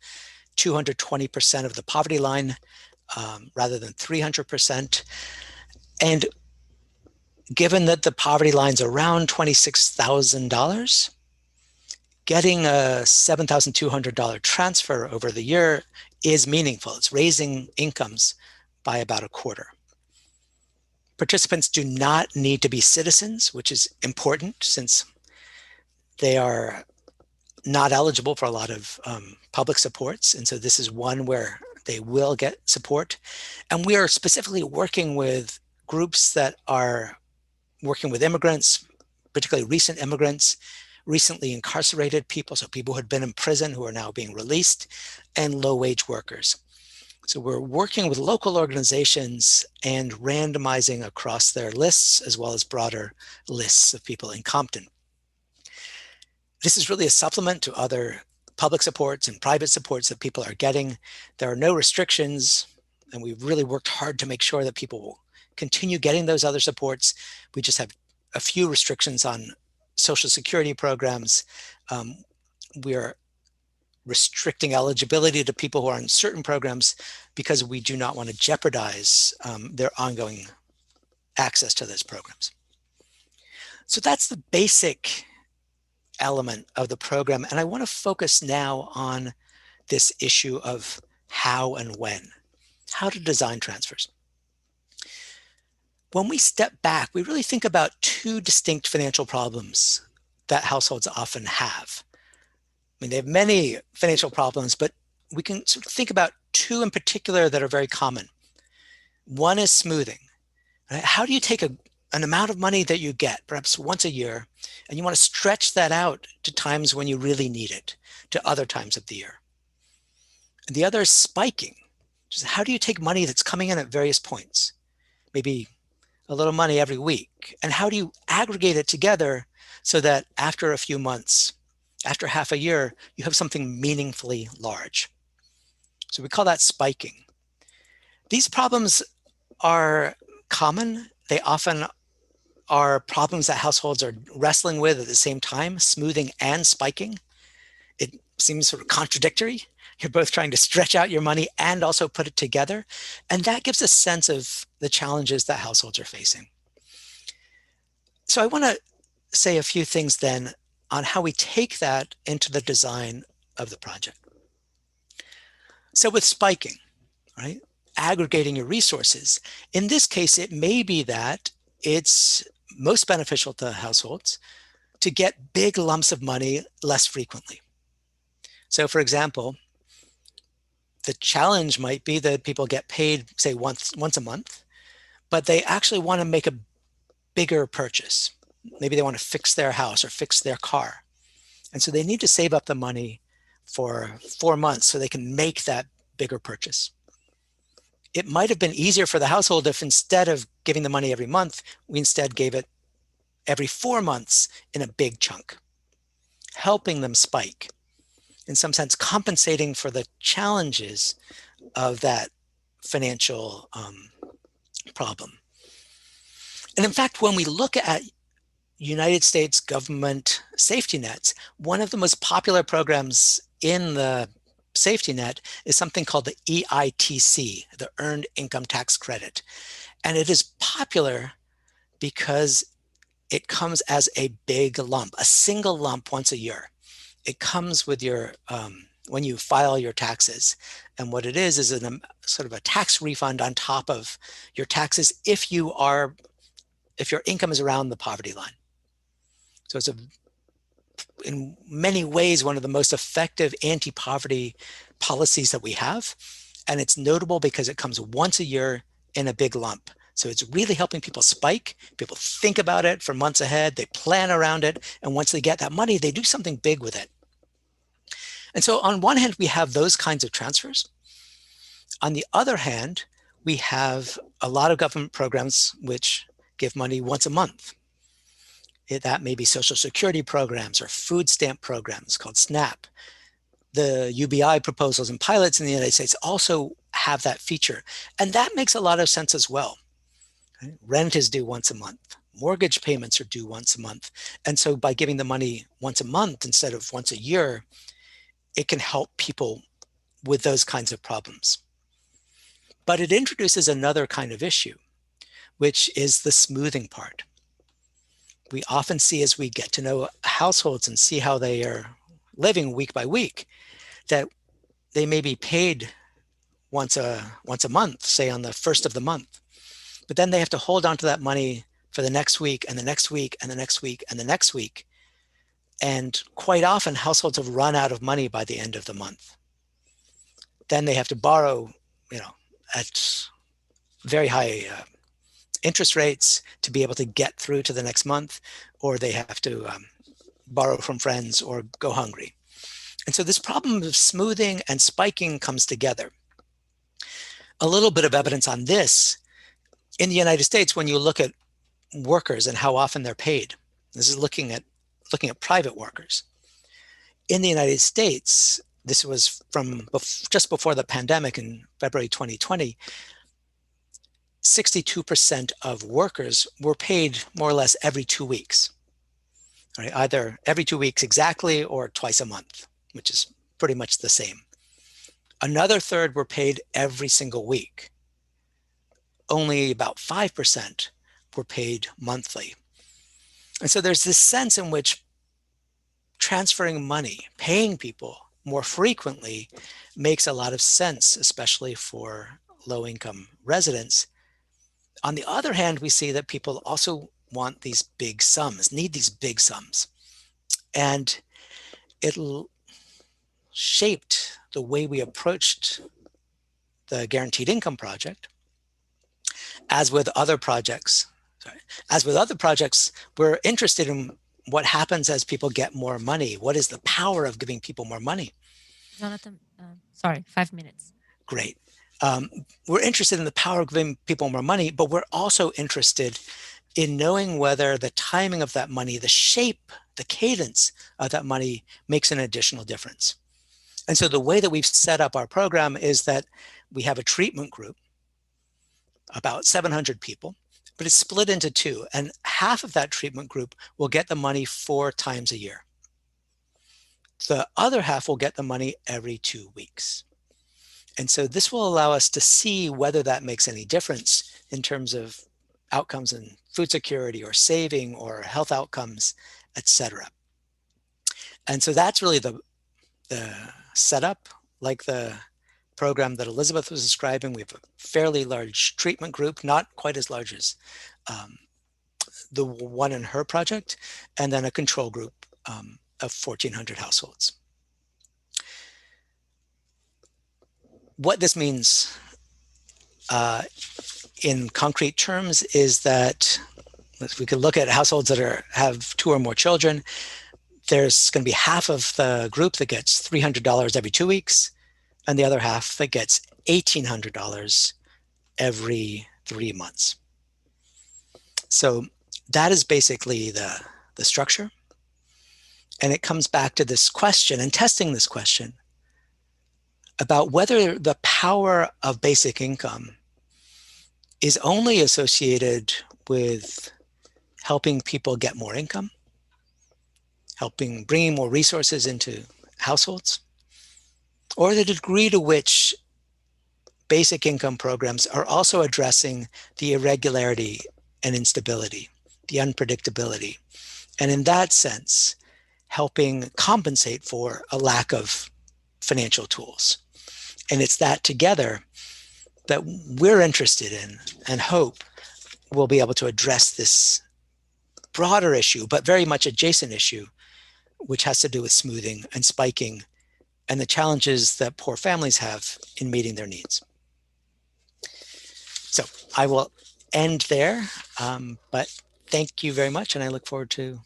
220% of the poverty line, rather than 300%. And given that the poverty line's around $26,000, getting a $7,200 transfer over the year is meaningful. It's raising incomes by about a quarter. Participants do not need to be citizens, which is important since they are not eligible for a lot of public supports. And so this is one where they will get support. And we are specifically working with groups that are working with immigrants, particularly recent immigrants, recently incarcerated people, so people who had been in prison who are now being released, and low-wage workers. So we're working with local organizations and randomizing across their lists as well as broader lists of people in Compton. This is really a supplement to other public supports and private supports that people are getting. There are no restrictions, and we've really worked hard to make sure that people will continue getting those other supports. We just have a few restrictions on Social Security programs. We are restricting eligibility to people who are on certain programs because we do not want to jeopardize their ongoing access to those programs. So that's the basic element of the program. And I want to focus now on this issue of how and when, how to design transfers. When we step back, we really think about two distinct financial problems that households often have. I mean, they have many financial problems, but we can sort of think about two in particular that are very common. One is smoothing. Right? How do you take an amount of money that you get, perhaps once a year, and you want to stretch that out to times when you really need it, to other times of the year? And the other is spiking. Just how do you take money that's coming in at various points, maybe a little money every week, and how do you aggregate it together so that after a few months, after half a year, you have something meaningfully large? So we call that spiking. These problems are common. They often are problems that households are wrestling with at the same time, smoothing and spiking. It seems sort of contradictory. You're both trying to stretch out your money and also put it together. And that gives a sense of the challenges that households are facing. So I want to say a few things then on how we take that into the design of the project. So with spiking, right, aggregating your resources, in this case, it may be that it's most beneficial to households to get big lumps of money less frequently. So for example, the challenge might be that people get paid, say, once a month, but they actually want to make a bigger purchase. Maybe they want to fix their house or fix their car. And so they need to save up the money for 4 months so they can make that bigger purchase. It might have been easier for the household if instead of giving the money every month, we instead gave it every 4 months in a big chunk, helping them spike. in some sense, compensating for the challenges of that financial problem. And in fact, when we look at United States government safety nets, one of the most popular programs in the safety net is something called the EITC, the Earned Income Tax Credit. And it is popular because it comes as a big lump, a single lump once a year. It comes with your, when you file your taxes. And what it is a sort of a tax refund on top of your taxes if your income is around the poverty line. So it's in many ways one of the most effective anti-poverty policies that we have. And it's notable because it comes once a year in a big lump. So it's really helping people spike. People think about it for months ahead. They plan around it. And once they get that money, they do something big with it. And so on one hand, we have those kinds of transfers. On the other hand, we have a lot of government programs which give money once a month. That may be Social Security programs or food stamp programs called SNAP. The UBI proposals and pilots in the United States also have that feature. And that makes a lot of sense as well. Rent is due once a month. Mortgage payments are due once a month. And so by giving the money once a month instead of once a year, it can help people with those kinds of problems. But it introduces another kind of issue, which is the smoothing part. We often see as we get to know households and see how they are living week by week, that they may be paid once a month, say on the first of the month, but then they have to hold on to that money for the next week and the next week and the next week and the next week. And quite often households have run out of money by the end of the month. Then they have to borrow, at very high interest rates to be able to get through to the next month, or they have to borrow from friends or go hungry. And so this problem of smoothing and spiking comes together. A little bit of evidence on this in the United States, when you look at workers and how often they're paid. This is looking at private workers. In the United States, this was from just before the pandemic in February 2020, 62% of workers were paid more or less every 2 weeks, right? Either every 2 weeks exactly or twice a month, which is pretty much the same. Another third were paid every single week. Only about 5% were paid monthly. And so there's this sense in which transferring money, paying people more frequently makes a lot of sense, especially for low-income residents. On the other hand, we see that people also want these big sums, need these big sums. And it shaped the way we approached the Guaranteed Income Project. As with other projects, we're interested in what happens as people get more money. What is the power of giving people more money? Jonathan, sorry, 5 minutes. Great. We're interested in the power of giving people more money, but we're also interested in knowing whether the timing of that money, the shape, the cadence of that money makes an additional difference. And so the way that we've set up our program is that we have a treatment group, about 700 people, but it's split into two. And half of that treatment group will get the money 4 times a year. The other half will get the money every 2 weeks. And so this will allow us to see whether that makes any difference in terms of outcomes in food security or saving or health outcomes, etc. And so that's really the setup, like the program that Elizabeth was describing. We have a fairly large treatment group, not quite as large as the one in her project, and then a control group of 1,400 households. What this means in concrete terms is that if we could look at households that have 2 or more children, there's going to be half of the group that gets $300 every 2 weeks, and the other half that gets $1,800 every 3 months. So that is basically the structure. And it comes back to this question and testing this question about whether the power of basic income is only associated with helping people get more income, bringing more resources into households, or the degree to which basic income programs are also addressing the irregularity and instability, the unpredictability, and in that sense, helping compensate for a lack of financial tools. And it's that together that we're interested in and hope we'll be able to address this broader issue, but very much adjacent issue, which has to do with smoothing and spiking and the challenges that poor families have in meeting their needs. So I will end there, but thank you very much, and I look forward to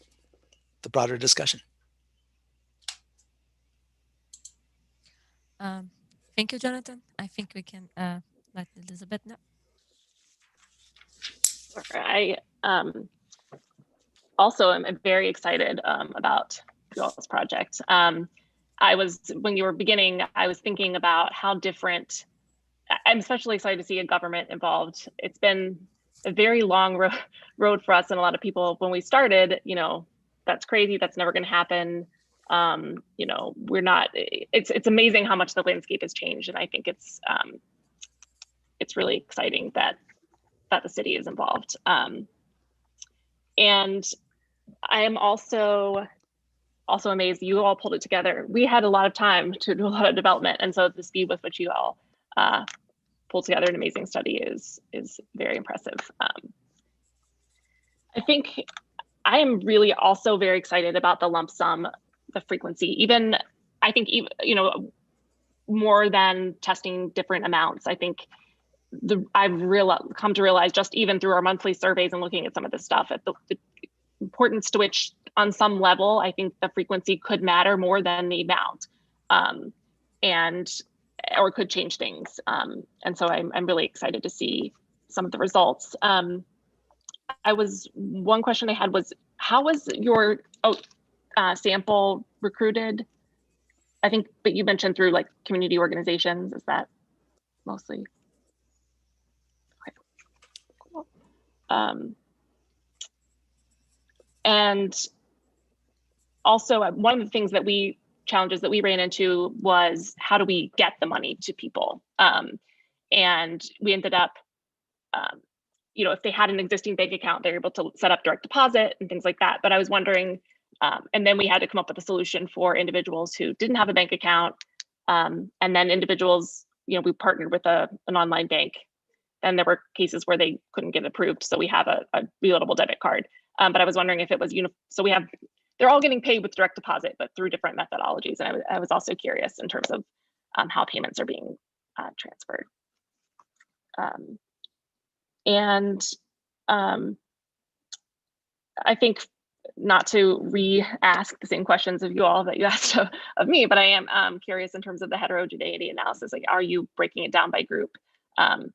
the broader discussion. Thank you, Jonathan. I think we can let Elizabeth know. I also am very excited about y'all's project. When you were beginning, I was thinking about how different, I'm especially excited to see a government involved. It's been a very long road for us and a lot of people when we started, that's crazy, that's never gonna happen. It's amazing how much the landscape has changed. And I think it's really exciting that the city is involved. And I am also amazed you all pulled it together. We had a lot of time to do a lot of development. And so the speed with which you all pulled together an amazing study is very impressive. I think I am really also very excited about the lump sum, the frequency, I think more than testing different amounts. I think I've come to realize just even through our monthly surveys and looking at some of this stuff, at the importance to which on some level, I think the frequency could matter more than the amount, or could change things. And so I'm really excited to see some of the results. One question I had was, how was your sample recruited? I think, but you mentioned through like community organizations, is that mostly? Okay. Cool. And also one of the challenges that we ran into was, how do we get the money to people? And we ended up, if they had an existing bank account, they're able to set up direct deposit and things like that. But I was wondering, and then we had to come up with a solution for individuals who didn't have a bank account. And then individuals, we partnered with an online bank. And there were cases where they couldn't get approved. So we have a reloadable debit card. But I was wondering if it was, so they're all getting paid with direct deposit, but through different methodologies. And I was also curious in terms of how payments are being transferred. I think, not to re-ask the same questions of you all that you asked of me, but I am curious in terms of the heterogeneity analysis. Like, are you breaking it down by group? How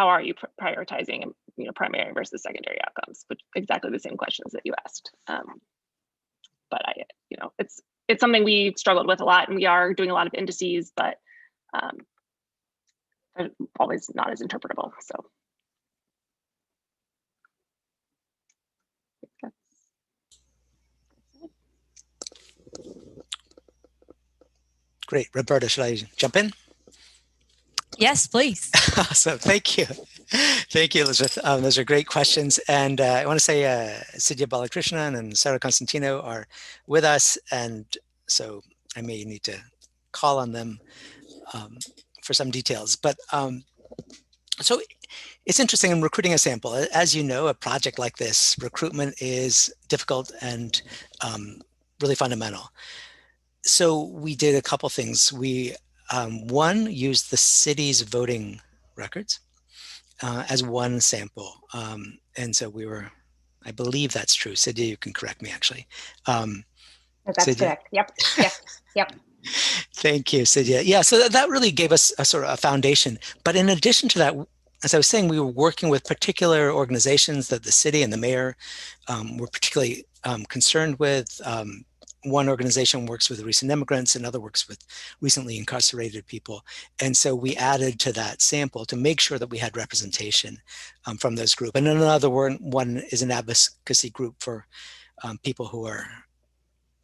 are you prioritizing, primary versus secondary outcomes? But exactly the same questions that you asked. But it's something we struggled with a lot, and we are doing a lot of indices, but they're always not as interpretable. So. Great. Roberta, should I jump in? Yes, please. Awesome. Thank you. Thank you, Elizabeth. Those are great questions. And I want to say Sidya Balakrishnan and Sarah Constantino are with us. And so I may need to call on them for some details. But so it's interesting in recruiting a sample. As you know, a project like this, recruitment is difficult and really fundamental. So we did a couple things. We, one, used the city's voting records as one sample. And so we were, I believe that's true. Sidya, you can correct me actually. That's Sidya? correct. Yep. Thank you, Sidya. Yeah, so that really gave us a sort of a foundation. But in addition to that, as I was saying, we were working with particular organizations that the city and the mayor were particularly concerned with. One organization works with recent immigrants, another works with recently incarcerated people. And so we added to that sample to make sure that we had representation from those groups. And another one is an advocacy group for people who are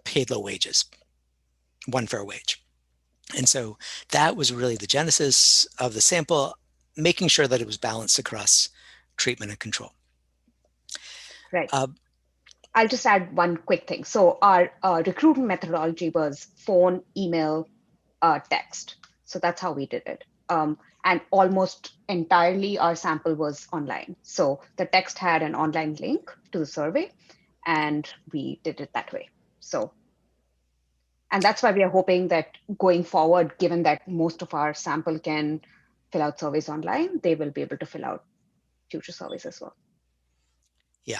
paid low wages, one fair wage. And so that was really the genesis of the sample, making sure that it was balanced across treatment and control. Right. I'll just add one quick thing. So our recruitment methodology was phone, email, text. So that's how we did it. And almost entirely our sample was online. So the text had an online link to the survey, and we did it that way. So, and that's why we are hoping that going forward, given that most of our sample can fill out surveys online, they will be able to fill out future surveys as well. Yeah.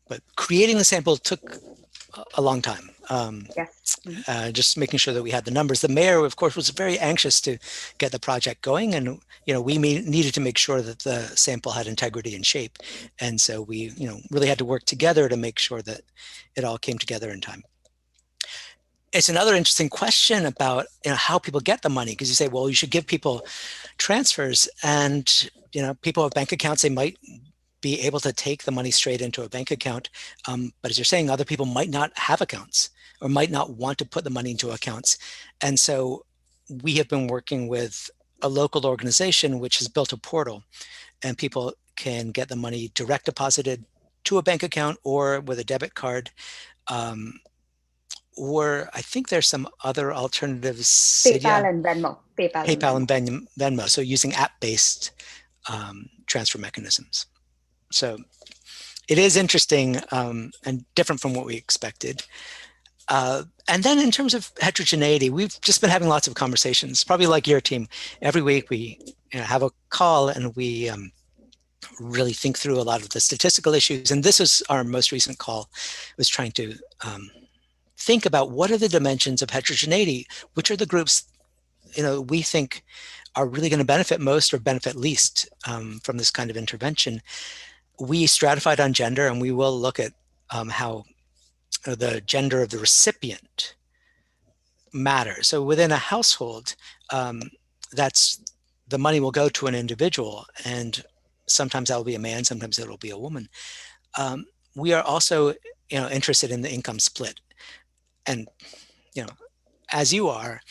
But creating the sample took a long time. Yes. Just making sure that we had the numbers. The mayor, of course, was very anxious to get the project going, and we needed to make sure that the sample had integrity and shape. And so we, really had to work together to make sure that it all came together in time. It's another interesting question about how people get the money, because you say, well, you should give people transfers, and people have bank accounts. They might be able to take the money straight into a bank account. But as you're saying, other people might not have accounts or might not want to put the money into accounts. And so we have been working with a local organization which has built a portal, and people can get the money direct deposited to a bank account or with a debit card. Or I think there's some other alternatives. PayPal and Venmo. PayPal and Venmo. So using app-based transfer mechanisms. So it is interesting and different from what we expected. And then in terms of heterogeneity, we've just been having lots of conversations, probably like your team. Every week we have a call, and we really think through a lot of the statistical issues. And this was our most recent call, was trying to think about what are the dimensions of heterogeneity, which are the groups we think are really going to benefit most or benefit least from this kind of intervention. We stratified on gender, and we will look at how the gender of the recipient matters. So within a household, that's the money will go to an individual, and sometimes that will be a man, sometimes it will be a woman. We are also interested in the income split, and as you are,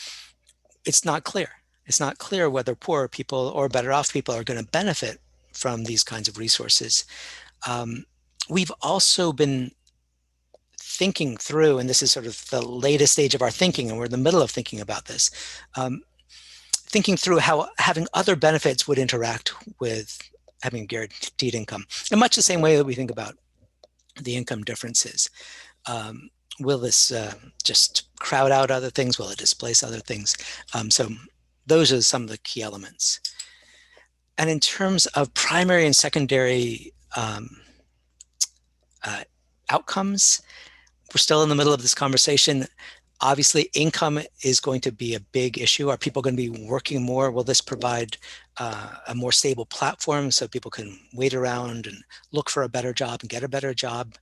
it's not clear. It's not clear whether poorer people or better off people are going to benefit from these kinds of resources. We've also been thinking through, and this is sort of the latest stage of our thinking, and we're in the middle of thinking about this, thinking through how having other benefits would interact with having guaranteed income, in much the same way that we think about the income differences. Will this just crowd out other things? Will it displace other things? So those are some of the key elements. And in terms of primary and secondary outcomes, we're still in the middle of this conversation. Obviously, income is going to be a big issue. Are people going to be working more? Will this provide a more stable platform so people can wait around and look for a better job and get a better job,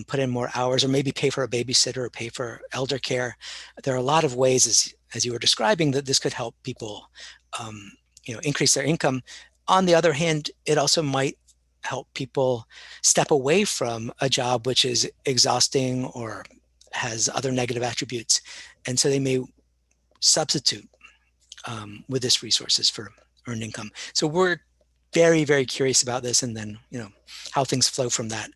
put in more hours, or maybe pay for a babysitter or pay for elder care? There are a lot of ways, as you were describing, that this could help people increase their income. On the other hand, it also might help people step away from a job which is exhausting or has other negative attributes. And so they may substitute with this resources for earned income. So we're very, very curious about this, and then, how things flow from that.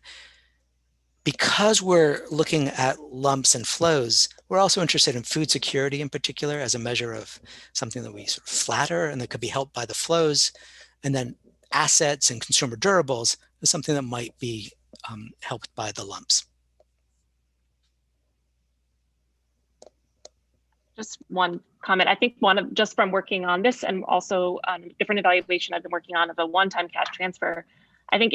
Because we're looking at lumps and flows, we're also interested in food security in particular as a measure of something that we sort of flatter and that could be helped by the flows. And then assets and consumer durables is something that might be helped by the lumps. Just one comment. I think just from working on this, and also different evaluation I've been working on of a one-time cash transfer, I think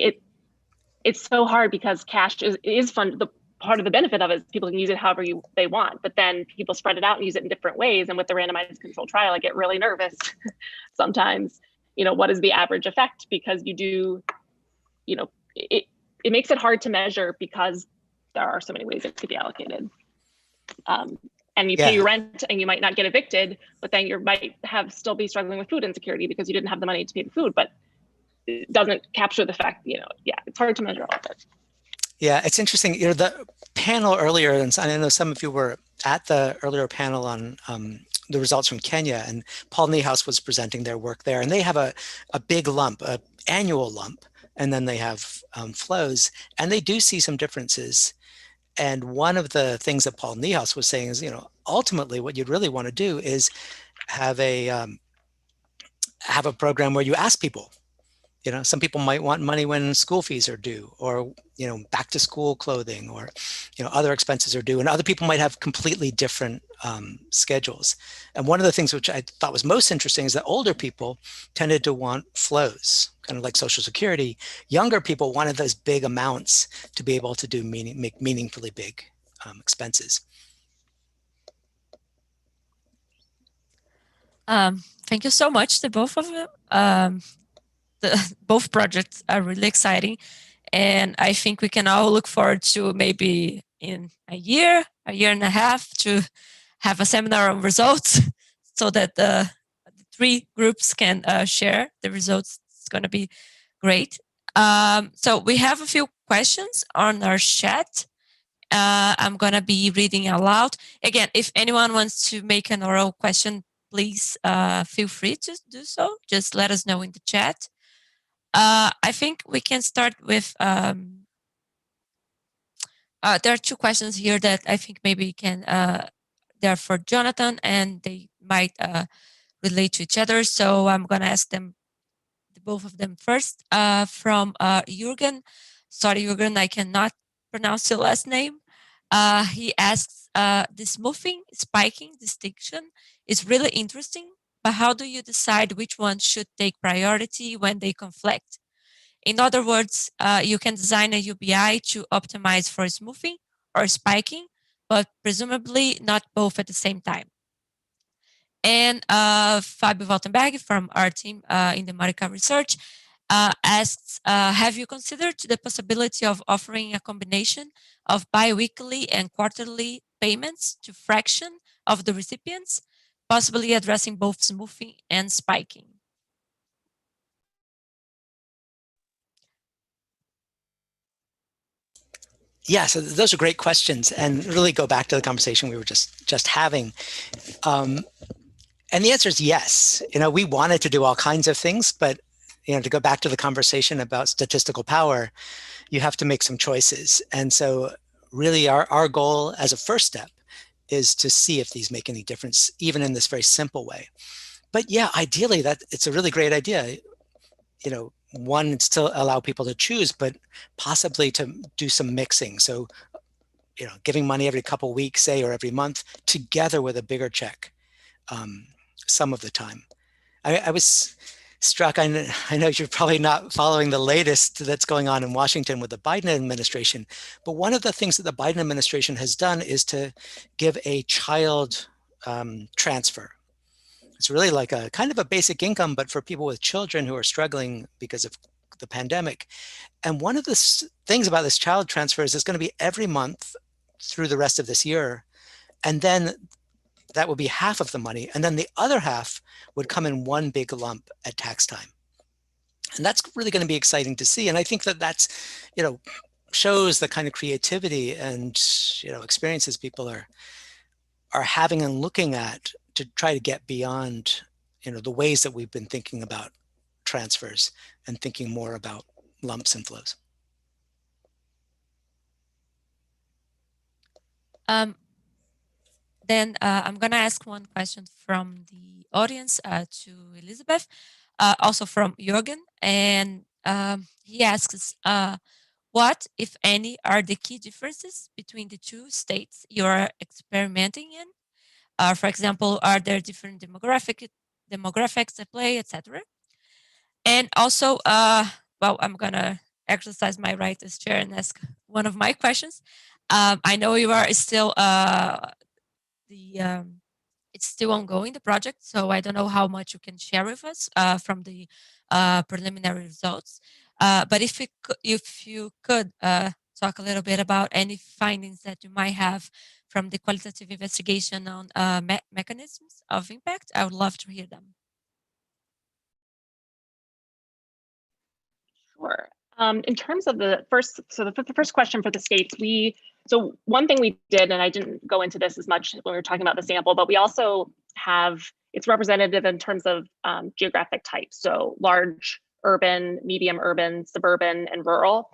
it's so hard because cash is fun. The part of the benefit of it is people can use it however they want, but then people spread it out and use it in different ways. And with the randomized control trial, I get really nervous sometimes, what is the average effect, because you do, it makes it hard to measure because there are so many ways it could be allocated. And you pay your rent and you might not get evicted, but then you might still be struggling with food insecurity because you didn't have the money to pay the food, but it doesn't capture the fact, it's hard to measure all of it. Yeah, it's interesting. The panel earlier, and I know some of you were at the earlier panel on the results from Kenya, and Paul Niehaus was presenting their work there, and they have a big lump, an annual lump, and then they have flows, and they do see some differences. And one of the things that Paul Niehaus was saying is, ultimately what you'd really want to do is have a program where you ask people. Some people might want money when school fees are due, or, back to school clothing, or, other expenses are due. And other people might have completely different schedules. And one of the things which I thought was most interesting is that older people tended to want flows, kind of like Social Security. Younger people wanted those big amounts to be able to make meaningfully big expenses. Thank you so much to both of you. Both projects are really exciting, and I think we can all look forward to maybe in a year and a half to have a seminar on results so that the three groups can share the results. It's going to be great. So we have a few questions on our chat. I'm going to be reading aloud. Again, if anyone wants to make an oral question, please feel free to do so. Just let us know in the chat. I think we can start with, there are two questions here that I think maybe can, they're for Jonathan, and they might relate to each other. So I'm going to ask them, both of them first. From Jürgen. Sorry, Jürgen, I cannot pronounce your last name. He asks, the smoothing spiking distinction is really interesting, but how do you decide which one should take priority when they conflict? In other words, you can design a UBI to optimize for smoothing or spiking, but presumably not both at the same time. And Fabio Waltenberg from our team in the Morduch research asks, have you considered the possibility of offering a combination of biweekly and quarterly payments to fraction of the recipients, possibly addressing both smoothing and spiking? Yeah, so those are great questions, and really go back to the conversation we were just having. And the answer is yes. We wanted to do all kinds of things, but to go back to the conversation about statistical power, you have to make some choices. And so really our goal as a first step is to see if these make any difference, even in this very simple way. But yeah, ideally that it's a really great idea. One, still allow people to choose, but possibly to do some mixing. So, giving money every couple of weeks, say, or every month, together with a bigger check, some of the time. I was struck, I know you're probably not following the latest that's going on in Washington with the Biden administration, but one of the things that the Biden administration has done is to give a child transfer. It's really like a kind of a basic income, but for people with children who are struggling because of the pandemic. And one of the things about this child transfer is it's going to be every month through the rest of this year. And then that would be half of the money. And then the other half would come in one big lump at tax time. And that's really going to be exciting to see. And I think that that's, shows the kind of creativity and, experiences people are having and looking at to try to get beyond, the ways that we've been thinking about transfers and thinking more about lumps and flows. Then I'm going to ask one question from the audience to Elizabeth, also from Jürgen. And he asks, what, if any, are the key differences between the two states you are experimenting in? For example, are there different demographics at play, etc.? And also, well, I'm going to exercise my right as chair and ask one of my questions. I know you are still the it's still ongoing, the project, so I don't know how much you can share with us from the preliminary results. But if you could talk a little bit about any findings that you might have from the qualitative investigation on mechanisms of impact, I would love to hear them. Sure. In terms of the first, so the first question for the states, so one thing we did, and I didn't go into this as much when we were talking about the sample, but we also have, it's representative in terms of geographic types. So large, urban, medium urban, suburban, and rural.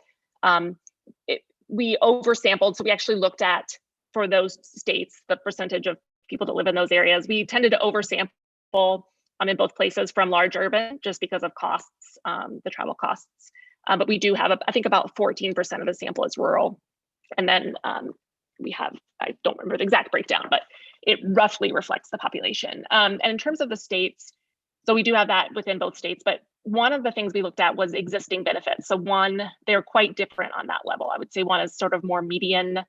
We oversampled, so we actually looked at, for those states, the percentage of people that live in those areas. We tended to oversample in both places from large urban, just because of costs, the travel costs. But we do have, I think about 14% of the sample is rural. And then we have, I don't remember the exact breakdown, but it roughly reflects the population. And in terms of the states, so we do have that within both states, but one of the things we looked at was existing benefits. So one, they're quite different on that level. I would say one is sort of more median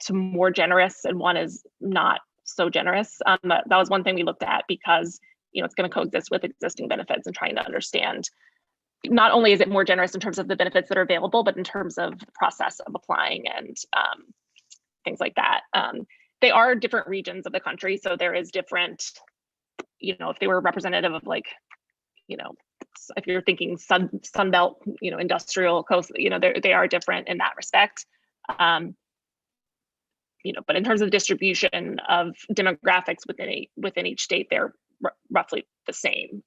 to more generous, and one is not so generous. That was one thing we looked at, because it's going to coexist with existing benefits, and trying to understand, not only is it more generous in terms of the benefits that are available, but in terms of the process of applying and things like that. They are different regions of the country, so there is different, if they were representative of, like, if you're thinking Sun Belt, industrial coast, they are different in that respect. But in terms of distribution of demographics within each state, they're roughly the same,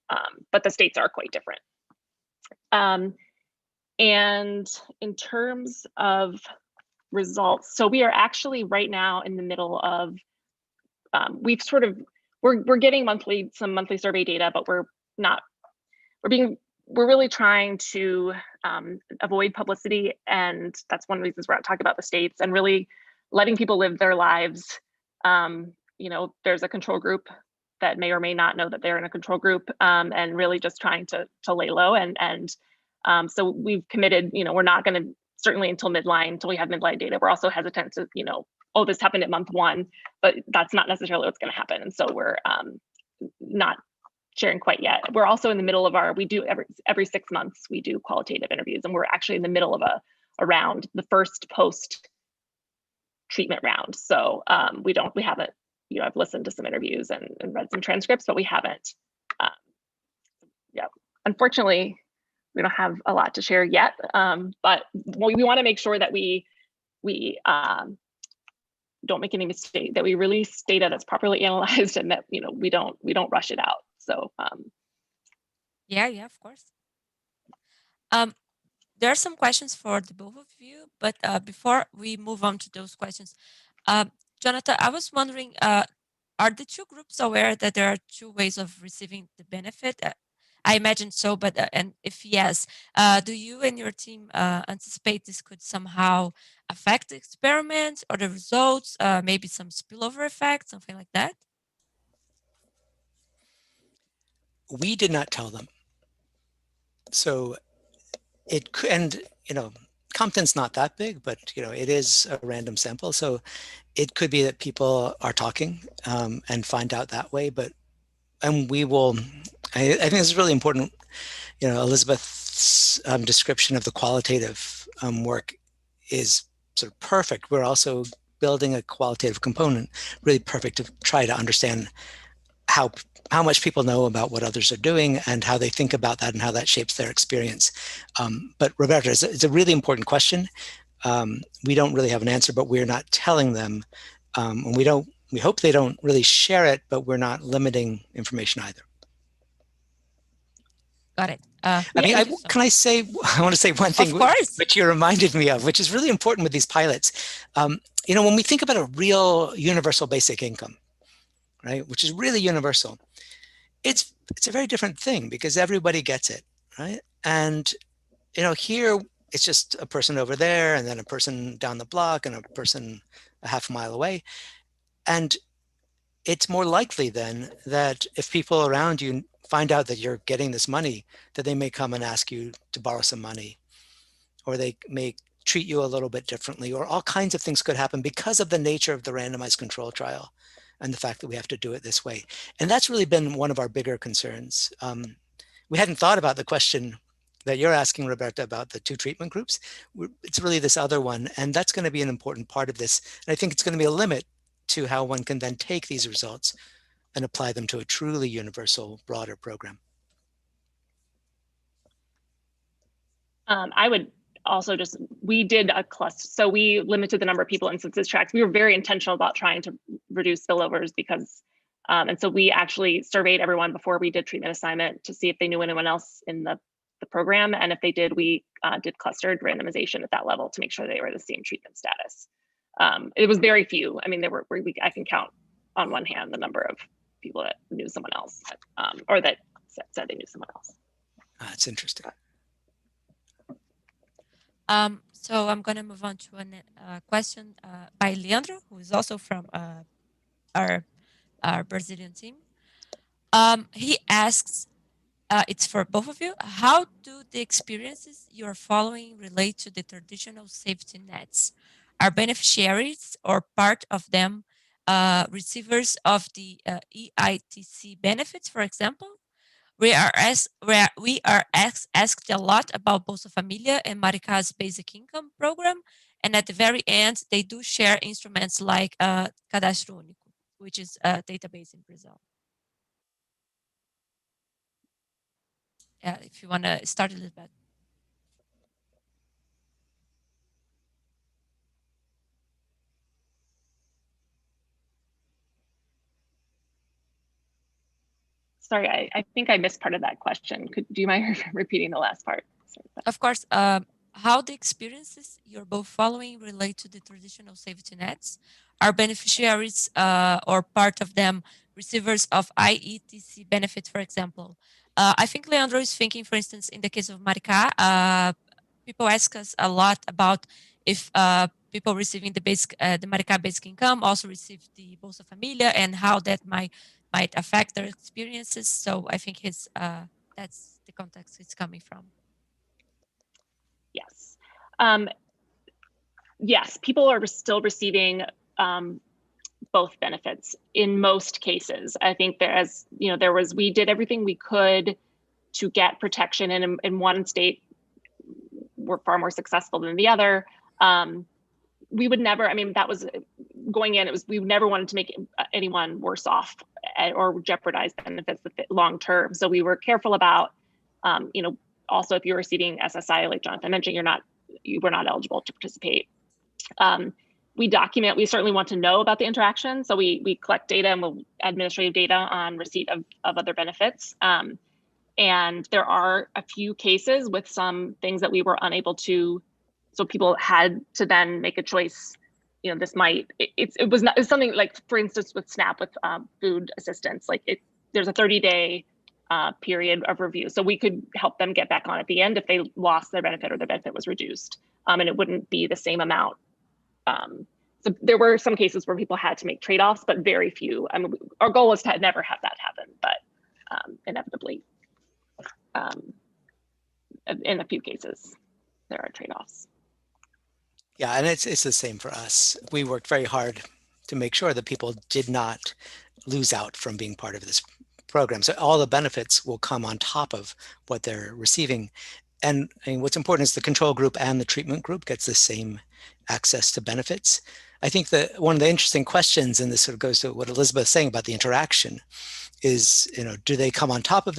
but the states are quite different. And in terms of results, so we are actually right now in the middle of, we're getting some monthly survey data, but we're really trying to avoid publicity, and that's one of the reasons we're out talking about the states and really letting people live their lives. There's a control group that may or may not know that they're in a control group, and really just trying to lay low. And so we've committed, we're not going to, certainly until midline, until we have midline data, we're also hesitant to, oh, this happened at month 1, but that's not necessarily what's going to happen. And so we're not sharing quite yet. We're also in the middle of we do every 6 months, we do qualitative interviews, and we're actually in the middle of a round, the first post treatment round. So we haven't, I've listened to some interviews and read some transcripts, but we haven't. Unfortunately, we don't have a lot to share yet, but we want to make sure that we don't make any mistake, that we release data that's properly analyzed, and that we don't rush it out. So yeah, of course. There are some questions for the both of you, but before we move on to those questions, Jonathan, I was wondering, are the two groups aware that there are two ways of receiving the benefit? I imagine so, but and if yes, do you and your team anticipate this could somehow affect the experiment or the results, maybe some spillover effect, something like that? We did not tell them. So it could, and Compton's not that big, but it is a random sample. So it could be that people are talking and find out that way, and we will, I think this is really important. Elizabeth's description of the qualitative work is sort of perfect. We're also building a qualitative component, really perfect to try to understand how much people know about what others are doing and how they think about that and how that shapes their experience. But Roberta, it's a really important question. We don't really have an answer, but we're not telling them. And we hope they don't really share it, but we're not limiting information either. Got it. I want to say one thing, which you reminded me of, which is really important with these pilots. When we think about a real universal basic income, right, which is really universal, it's a very different thing because everybody gets it, right? And here it's just a person over there, and then a person down the block, and a person a half mile away, and it's more likely then that if people around you find out that you're getting this money, that they may come and ask you to borrow some money, or they may treat you a little bit differently, or all kinds of things could happen because of the nature of the randomized control trial. and the fact that we have to do it this way. And that's really been one of our bigger concerns. We hadn't thought about the question that you're asking, Roberta, about the two treatment groups. It's really this other one, and that's going to be an important part of this. And I think it's going to be a limit to how one can then take these results and apply them to a truly universal, broader program. I would also just, we did a cluster, so we limited the number of people in census tracts. We were very intentional about trying to reduce spillovers because, and so we actually surveyed everyone before we did treatment assignment to see if they knew anyone else in the program. And if they did, we did clustered randomization at that level to make sure they were the same treatment status. It was very few. I mean, there were, I can count on one hand the number of people that knew someone else, or that said they knew someone else. That's interesting. So I'm going to move on to a question by Leandro, who is also from our Brazilian team. He asks, it's for both of you, how do the experiences you're following relate to the traditional safety nets? Are beneficiaries or part of them receivers of the EITC benefits, for example? We are asked a lot about Bolsa Família and Marica's basic income program. And at the very end, they do share instruments like Cadastro Único, which is a database in Brazil. If you want to start a little bit. Sorry, I think I missed part of that question. Do you mind repeating the last part? Of course. How the experiences you're both following relate to the traditional safety nets? Are beneficiaries or part of them receivers of IETC benefits, for example? I think Leandro is thinking, for instance, in the case of Marica, people ask us a lot about if people receiving the Marica basic income also receive the Bolsa Família and how that might affect their experiences. So I think that's the context it's coming from. Yes. Yes, people are still receiving both benefits in most cases. I think we did everything we could to get protection, and in one state we're far more successful than the other. We would never, I mean, that was going in, we never wanted to make anyone worse off or jeopardize benefits long term. So we were careful about, also if you're receiving SSI, like Jonathan mentioned, you were not eligible to participate. We certainly want to know about the interaction. So we collect data and administrative data on receipt of other benefits. And there are a few cases with some things that we were unable to, so people had to then make a choice. This might, it's something like, for instance, with SNAP, with food assistance, like there's a 30-day period of review. So we could help them get back on at the end if they lost their benefit or their benefit was reduced, and it wouldn't be the same amount. So there were some cases where people had to make trade-offs, but very few. I mean, our goal is to never have that happen, but inevitably, in a few cases, there are trade-offs. Yeah, and it's the same for us. We worked very hard to make sure that people did not lose out from being part of this program. So all the benefits will come on top of what they're receiving. And I mean, what's important is the control group and the treatment group gets the same access to benefits. I think that one of the interesting questions, and this sort of goes to what Elizabeth is saying about the interaction, is, do they come on top of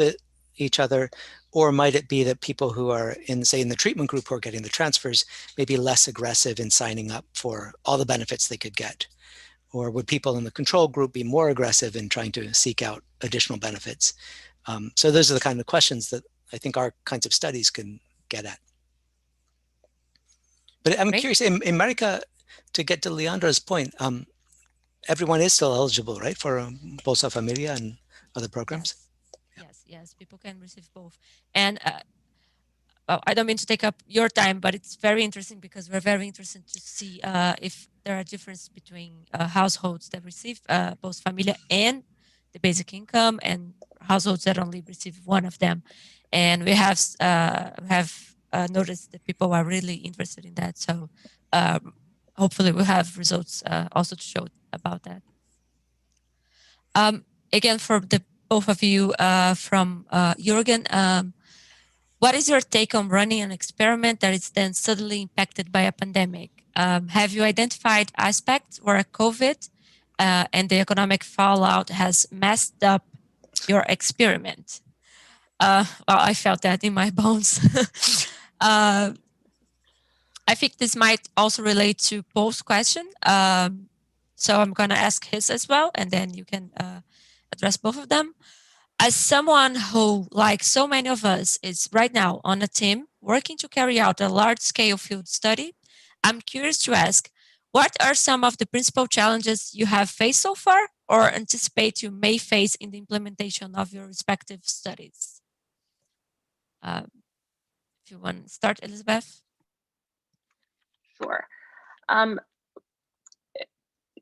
each other, or might it be that people who are in the treatment group who are getting the transfers may be less aggressive in signing up for all the benefits they could get? Or would people in the control group be more aggressive in trying to seek out additional benefits? So those are the kind of questions that I think our kinds of studies can get at. But I'm curious, in America, to get to Leandro's point, everyone is still eligible, right, for Bolsa Familia and other programs? Yes, people can receive both. And well, I don't mean to take up your time, but it's very interesting because we're very interested to see if there are differences between households that receive Bolsa Familia and the basic income, and households that only receive one of them. And we have noticed that people are really interested in that. So hopefully we'll have results also to show about that. Again, for the both of you, from Jürgen, what is your take on running an experiment that is then suddenly impacted by a pandemic? Have you identified aspects where COVID and the economic fallout has messed up your experiment? Well, I felt that in my bones. I think this might also relate to Paul's question. So I'm going to ask his as well, and then you can address both of them. As someone who, like so many of us, is right now on a team working to carry out a large-scale field study, I'm curious to ask, what are some of the principal challenges you have faced so far or anticipate you may face in the implementation of your respective studies? If you want to start, Elizabeth. Sure.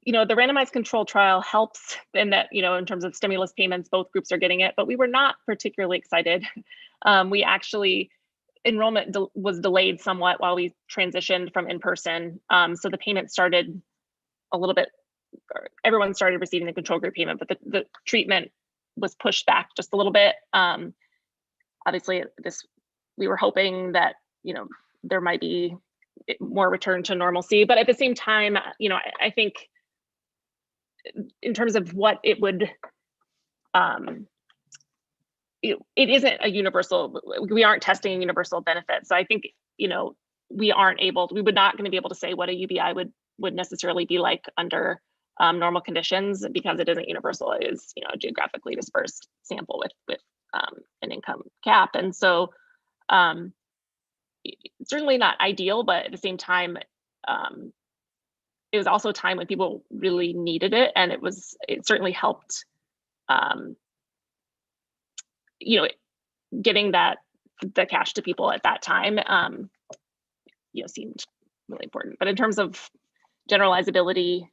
The randomized control trial helps in that, in terms of stimulus payments, both groups are getting it, but we were not particularly excited. We actually, enrollment was delayed somewhat while we transitioned from in-person. So the payment started a little bit, everyone started receiving the control group payment, but the treatment was pushed back just a little bit. Obviously, we were hoping that, there might be more return to normalcy, but at the same time, I think in terms of what it would, it isn't a universal, we aren't testing a universal benefit. So I think, we would not going to be able to say what a UBI would necessarily be like under normal conditions, because it isn't universal. It is, a geographically dispersed sample with an income cap. And so certainly not ideal, but at the same time, it was also a time when people really needed it, and it certainly helped, getting the cash to people at that time, seemed really important. But in terms of generalizability,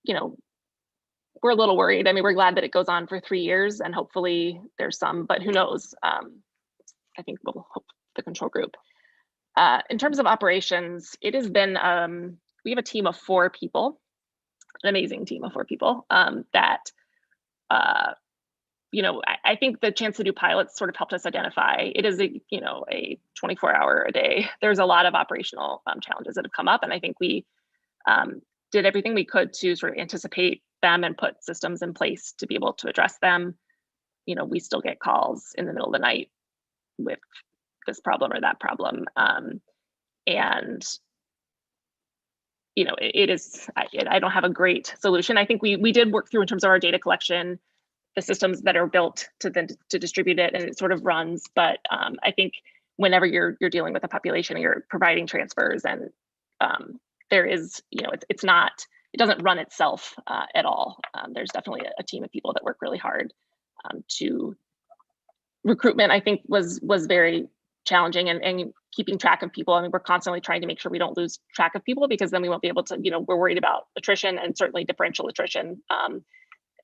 we're a little worried. I mean, we're glad that it goes on for 3 years, and hopefully there's some, but who knows? I think we'll hope the control group. In terms of operations, it has been, we have a team of 4 people, an amazing team of 4 people that, I think the chance to do pilots sort of helped us identify, it is a 24-hour a day. There's a lot of operational challenges that have come up. And I think we did everything we could to sort of anticipate them and put systems in place to be able to address them. We still get calls in the middle of the night with this problem or that problem. And it is, I don't have a great solution. I think we did work through in terms of our data collection, the systems that are built to distribute it, and it sort of runs. But I think whenever you're dealing with a population, you're providing transfers, and there is, it doesn't run itself at all. There's definitely a team of people that work really hard to recruitment. I think was very challenging, and keeping track of people. I mean, we're constantly trying to make sure we don't lose track of people, because then we won't be able to, we're worried about attrition, and certainly differential attrition.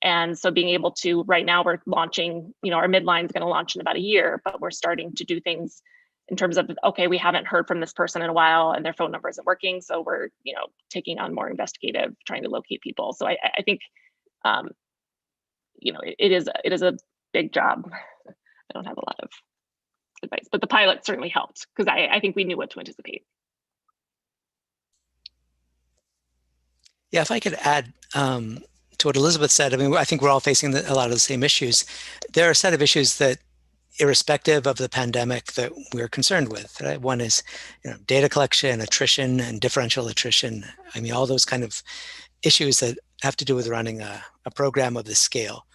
And so being able to, right now we're launching, our midline is going to launch in about a year, but we're starting to do things in terms of, okay, we haven't heard from this person in a while and their phone number isn't working. So we're, taking on more investigative, trying to locate people. So I think, it is a big job. I don't have a lot of advice, but the pilot certainly helped, because I think we knew what to anticipate. Yeah, if I could add to what Elizabeth said, I mean, I think we're all facing a lot of the same issues. There are a set of issues that, irrespective of the pandemic, that we're concerned with. Right? One is, data collection, attrition, and differential attrition. I mean, all those kind of issues that have to do with running a program of this scale.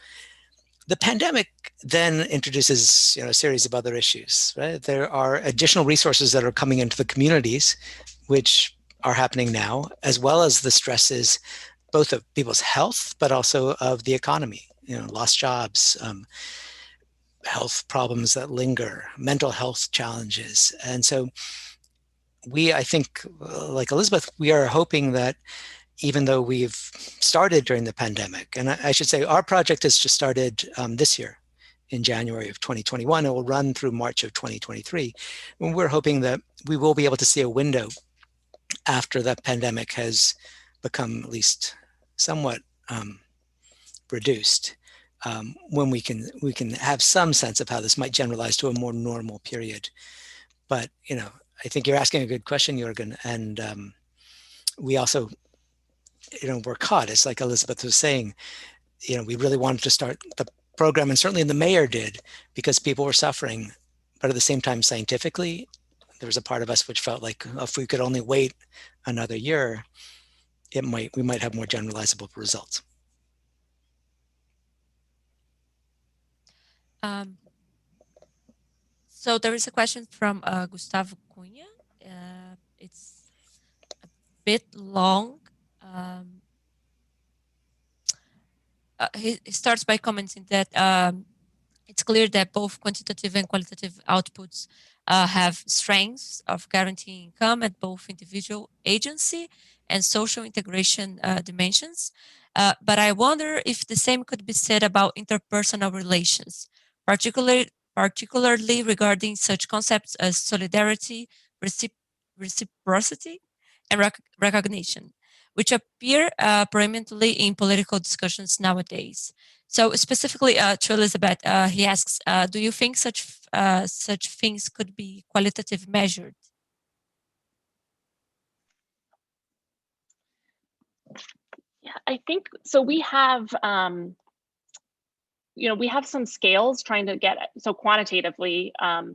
The pandemic then introduces, a series of other issues. Right? There are additional resources that are coming into the communities, which are happening now, as well as the stresses, both of people's health, but also of the economy. Lost jobs, health problems that linger, mental health challenges. And so I think, like Elizabeth, we are hoping that even though we've started during the pandemic, and I should say our project has just started this year in January of 2021, it will run through March of 2023. And we're hoping that we will be able to see a window after the pandemic has become at least somewhat reduced when we can have some sense of how this might generalize to a more normal period. But I think you're asking a good question, Jürgen, and we also were caught. It's like Elizabeth was saying, we really wanted to start the program, and certainly the mayor did, because people were suffering. But at the same time, scientifically, there was a part of us which felt like if we could only wait another year, we might have more generalizable results. So there is a question from Gustavo Cunha. It's a bit long. He starts by commenting that it's clear that both quantitative and qualitative outputs have strengths of guaranteeing income at both individual agency and social integration dimensions. But I wonder if the same could be said about interpersonal relations, particularly regarding such concepts as solidarity, reciprocity, and recognition, which appear prominently in political discussions nowadays. So specifically to Elizabeth, he asks, do you think such things could be qualitative measured? Yeah, I think so. We have, we have some scales trying to get at, so quantitatively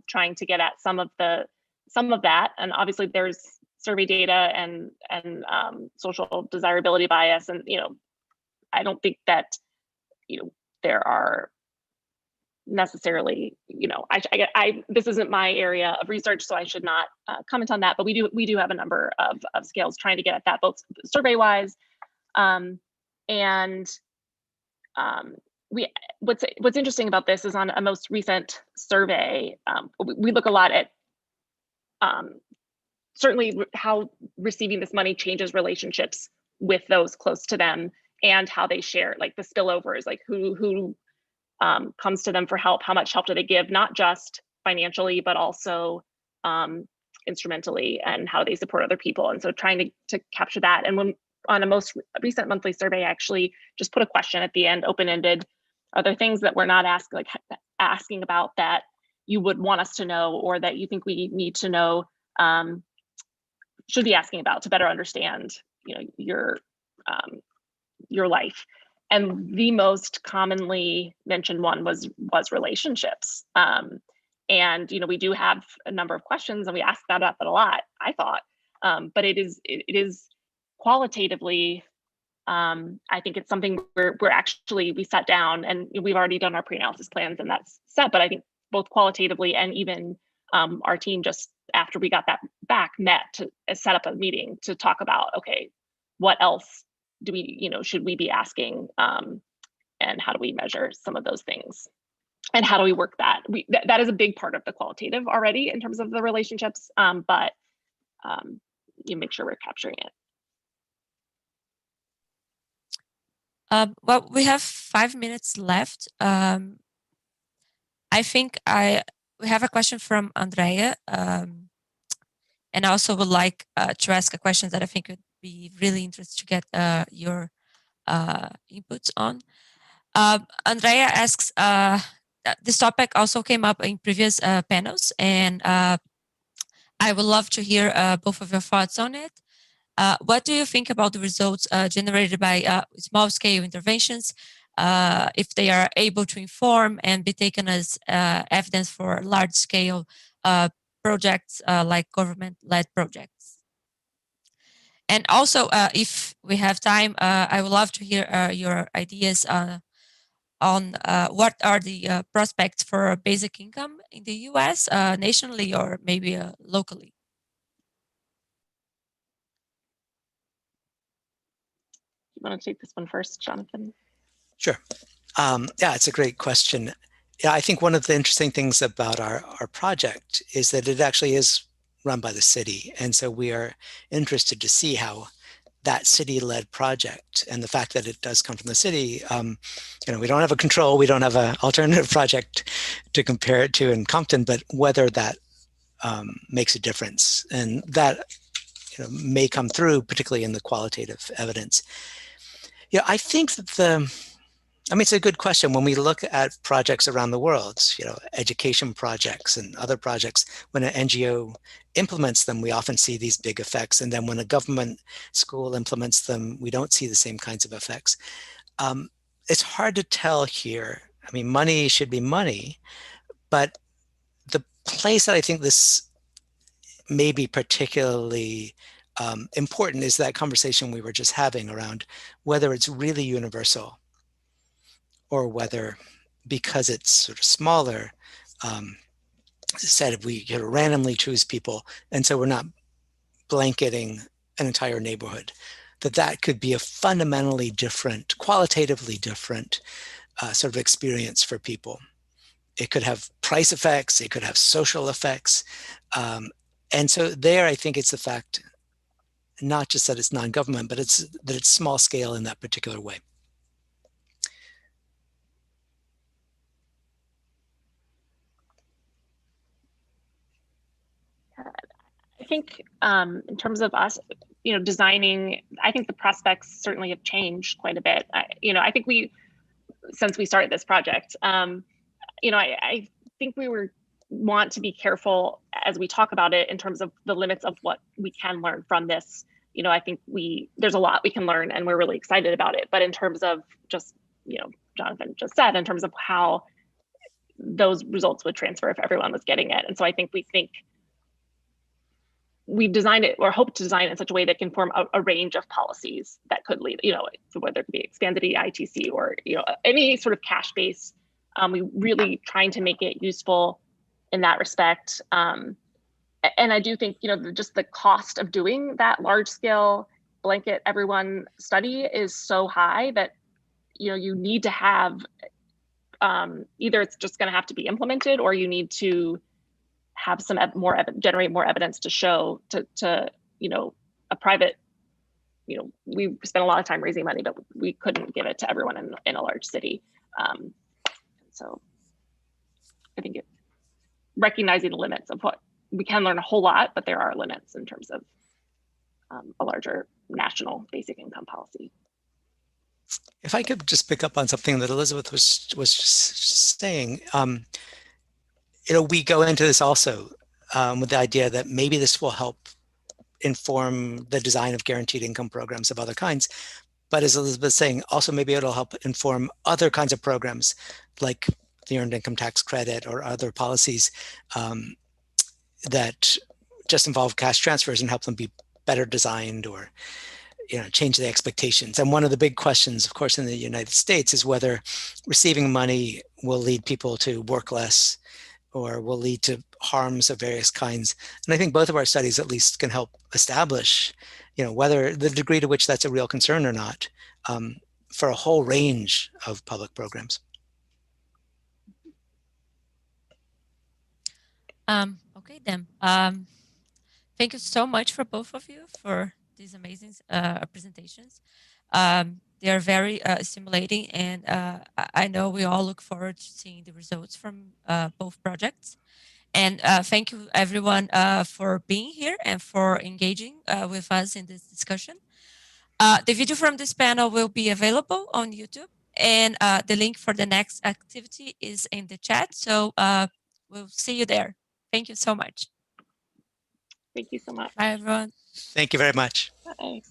trying to get at some of that, and obviously there's survey data and social desirability bias, and I don't think that there are necessarily this isn't my area of research, so I should not comment on that. But we do have a number of scales trying to get at that, both survey wise, and what's interesting about this is on a most recent survey, we look a lot at certainly how receiving this money changes relationships with those close to them, and how they share, like the spillovers, like who comes to them for help, how much help do they give, not just financially, but also instrumentally, and how they support other people. And so trying to capture that. And when on a most recent monthly survey, I actually just put a question at the end, open-ended. Are there things that we're not asking about that you would want us to know, or that you think we need to know, should be asking about to better understand, your life? And the most commonly mentioned one was relationships. And we do have a number of questions, and we ask that a lot, I thought. But it is qualitatively, I think it's something we sat down, and we've already done our pre-analysis plans, and that's set. But I think both qualitatively and even our team, just after we got that back, met to set up a meeting to talk about, okay, what else do we, should we be asking, and how do we measure some of those things, and how do we work that? That is a big part of the qualitative already in terms of the relationships, but you make sure we're capturing it. Well, we have 5 minutes left. I think we have a question from Andrea, and I also would like to ask a question that I think would be really interesting to get your inputs on. Andrea asks, this topic also came up in previous panels, and I would love to hear both of your thoughts on it. What do you think about the results generated by small-scale interventions, if they are able to inform and be taken as evidence for large-scale projects like government-led projects? And also, if we have time, I would love to hear your ideas on what are the prospects for basic income in the US, nationally, or maybe locally. You want to take this one first, Jonathan? Sure. Yeah, it's a great question. Yeah, I think one of the interesting things about our project is that it actually is run by the city. And so we are interested to see how that city-led project, and the fact that it does come from the city, we don't have a control, we don't have an alternative project to compare it to in Compton, but whether that makes a difference. And that may come through, particularly in the qualitative evidence. Yeah, I think that I mean, it's a good question. When we look at projects around the world, education projects and other projects, when an NGO implements them, we often see these big effects. And then when a government school implements them, we don't see the same kinds of effects. It's hard to tell here. I mean, money should be money, but the place that I think this may be particularly important is that conversation we were just having around whether it's really universal or whether, because it's sort of smaller, said if we randomly choose people, and so we're not blanketing an entire neighborhood, that could be a fundamentally different, qualitatively different sort of experience for people. It could have price effects, it could have social effects. And so there, I think it's the fact, not just that it's non-government, but that it's small scale in that particular way. I think in terms of us, designing, I think the prospects certainly have changed quite a bit. I think since we started this project, I think we want to be careful as we talk about it in terms of the limits of what we can learn from this. I think there's a lot we can learn and we're really excited about it. But in terms of just, Jonathan just said, in terms of how those results would transfer if everyone was getting it. And so I think we've designed it or hope to design it in such a way that can form a range of policies that could lead, whether it could be expanded EITC or, any sort of cash-based. We really trying to make it useful in that respect. And I do think, just the cost of doing that large scale blanket everyone study is so high that, you need to have, either it's just going to have to be implemented or you need to have some generate more evidence to show to a private, we spent a lot of time raising money, but we couldn't give it to everyone in a large city. So I think recognizing the limits of what we can learn a whole lot, but there are limits in terms of a larger national basic income policy. If I could just pick up on something that Elizabeth was just saying, we go into this also with the idea that maybe this will help inform the design of guaranteed income programs of other kinds. But as Elizabeth was saying, also maybe it'll help inform other kinds of programs like the earned income tax credit or other policies that just involve cash transfers and help them be better designed or change the expectations. And one of the big questions, of course, in the United States is whether receiving money will lead people to work less or will lead to harms of various kinds. And I think both of our studies at least can help establish, whether the degree to which that's a real concern or not for a whole range of public programs. Okay, then. Thank you so much for both of you for these amazing presentations. They are very stimulating, and I know we all look forward to seeing the results from both projects. And thank you, everyone, for being here and for engaging with us in this discussion. The video from this panel will be available on YouTube, and the link for the next activity is in the chat. So we'll see you there. Thank you so much. Thank you so much. Bye, everyone. Thank you very much. Bye.